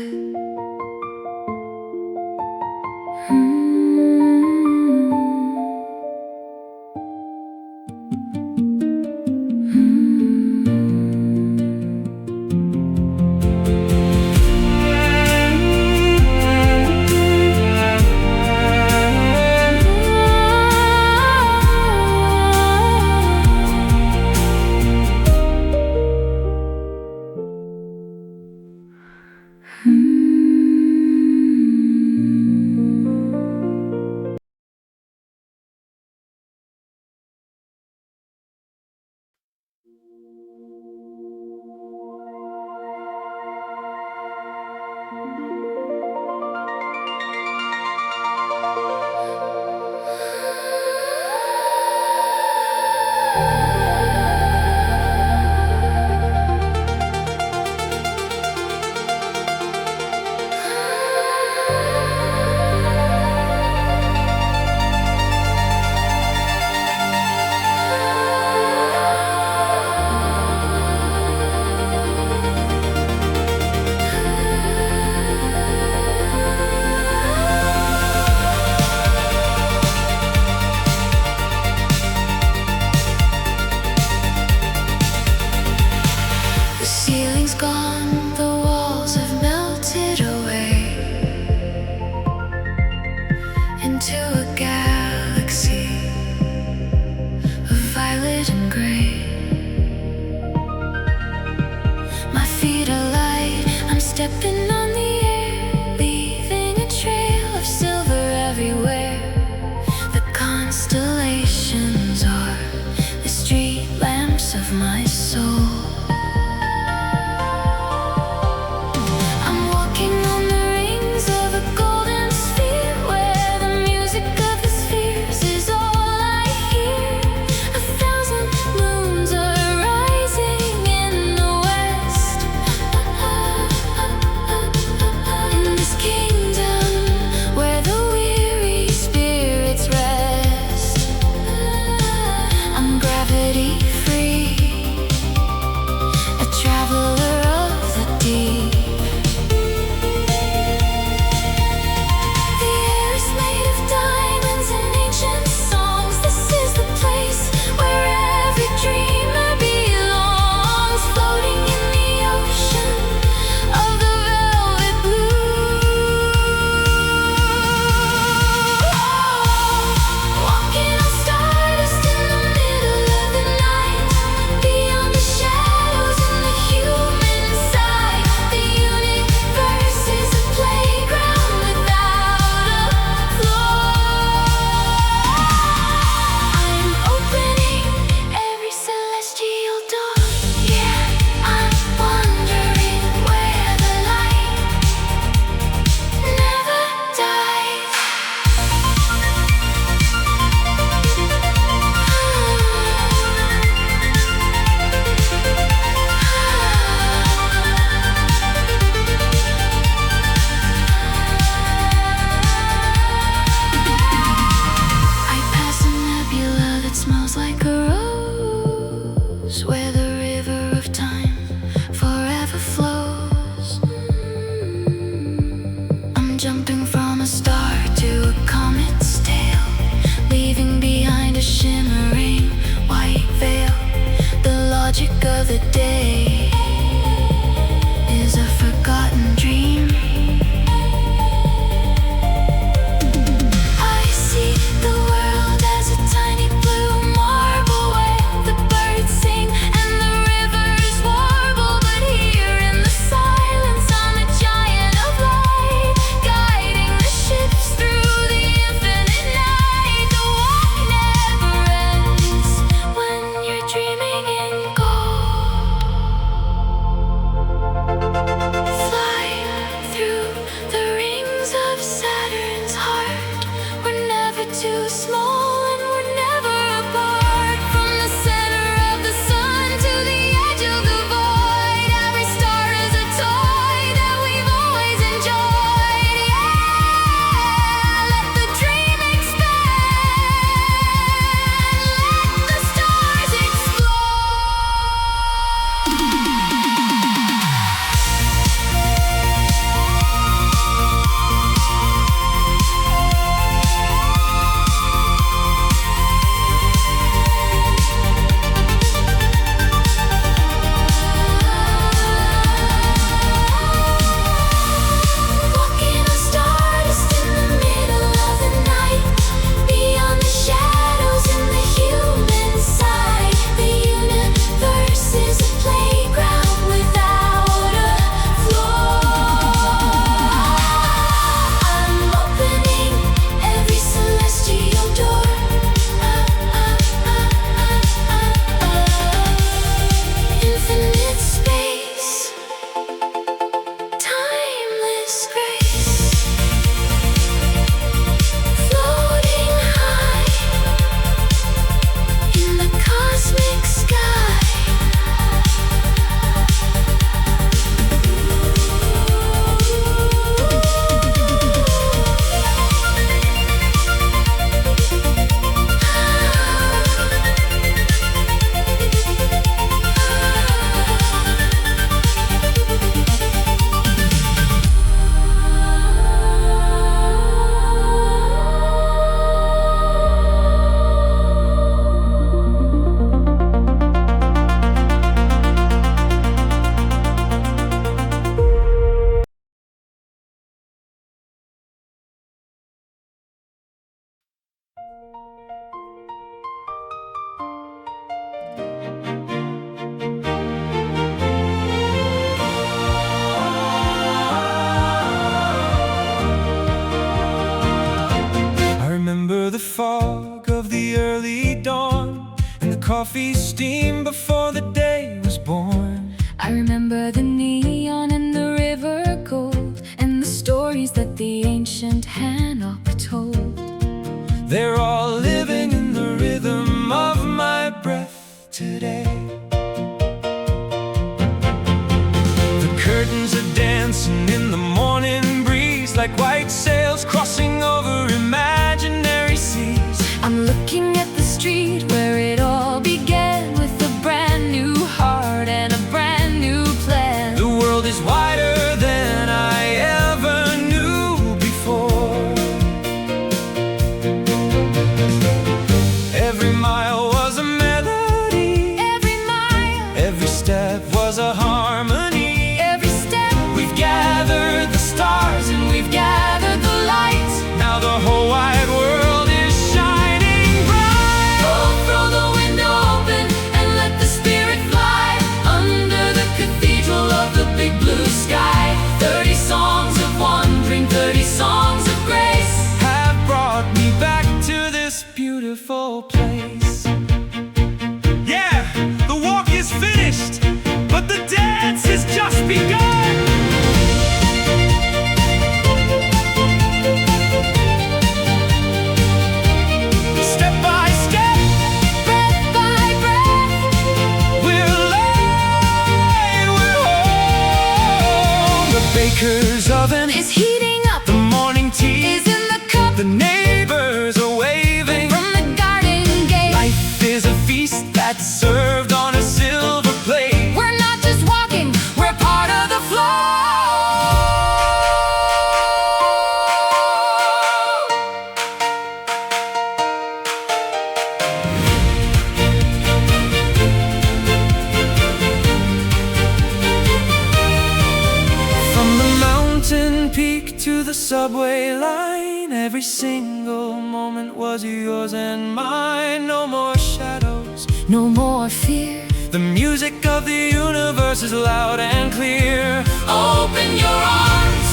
feet are light. I'm stepping on the air, leaving a trail of silver everywhere. The constellations are the street lamps of my soul. I'm walking on the rings of a golden sphere, where the music of the spheres is all I hear. 1,000 moons are rising in the west. remember the neon and the river gold, and the stories that the ancient Hanok told. They're all living in the rhythm of my breath today. The curtains are dancing in the morning breeze, like white sails crossing over imaginary seas. I'm looking at the street where it all began, with a brand new heart and a brand new plan. The world is wider than I ever knew before. Every mile was a melody, Every mile, every step was a harmony. every step, We've gathered the stars and we've gathered the lights. Now the whole wide world is shining bright. oh, throw the window open and let the spirit fly under the cathedral of the big blue sky. 30 songs of wandering, 30 songs of grace Have brought me back to this beautiful place. Yeah, the walk is finished, but the dance has just begun. Step by step, breath by breath. we're alive, we're home. The baker's oven, Is heating up, the morning tea, is in the cup the neighbors are waving. from the garden gate. Life is a feast that's served on a silver plate. We're not just walking, we're part of the flow. From the mountain peak to the subway line, every single moment was yours and mine. No more shadows, No more fear. the music of the universe is loud and clear. Open your arms,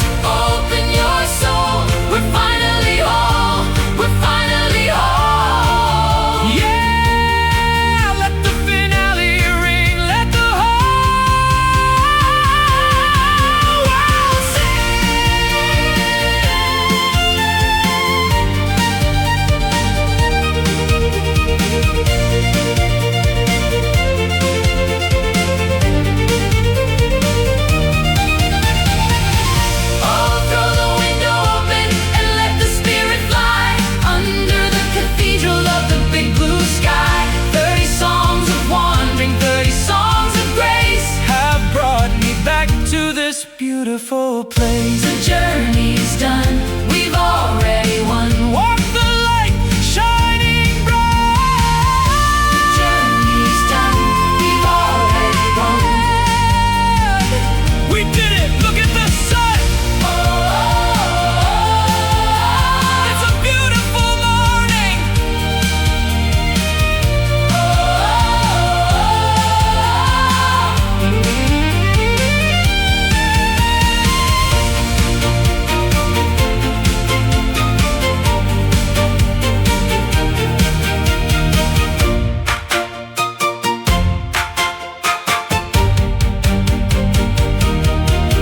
open your soul. We're finally whole, we're finally whole. Yeah, let the finale ring, let the whole world Oh, throw the window open and let the spirit fly under the cathedral of the big blue sky. 30 songs of wandering, 30 songs of grace have brought me back to this beautiful place. The journey's done,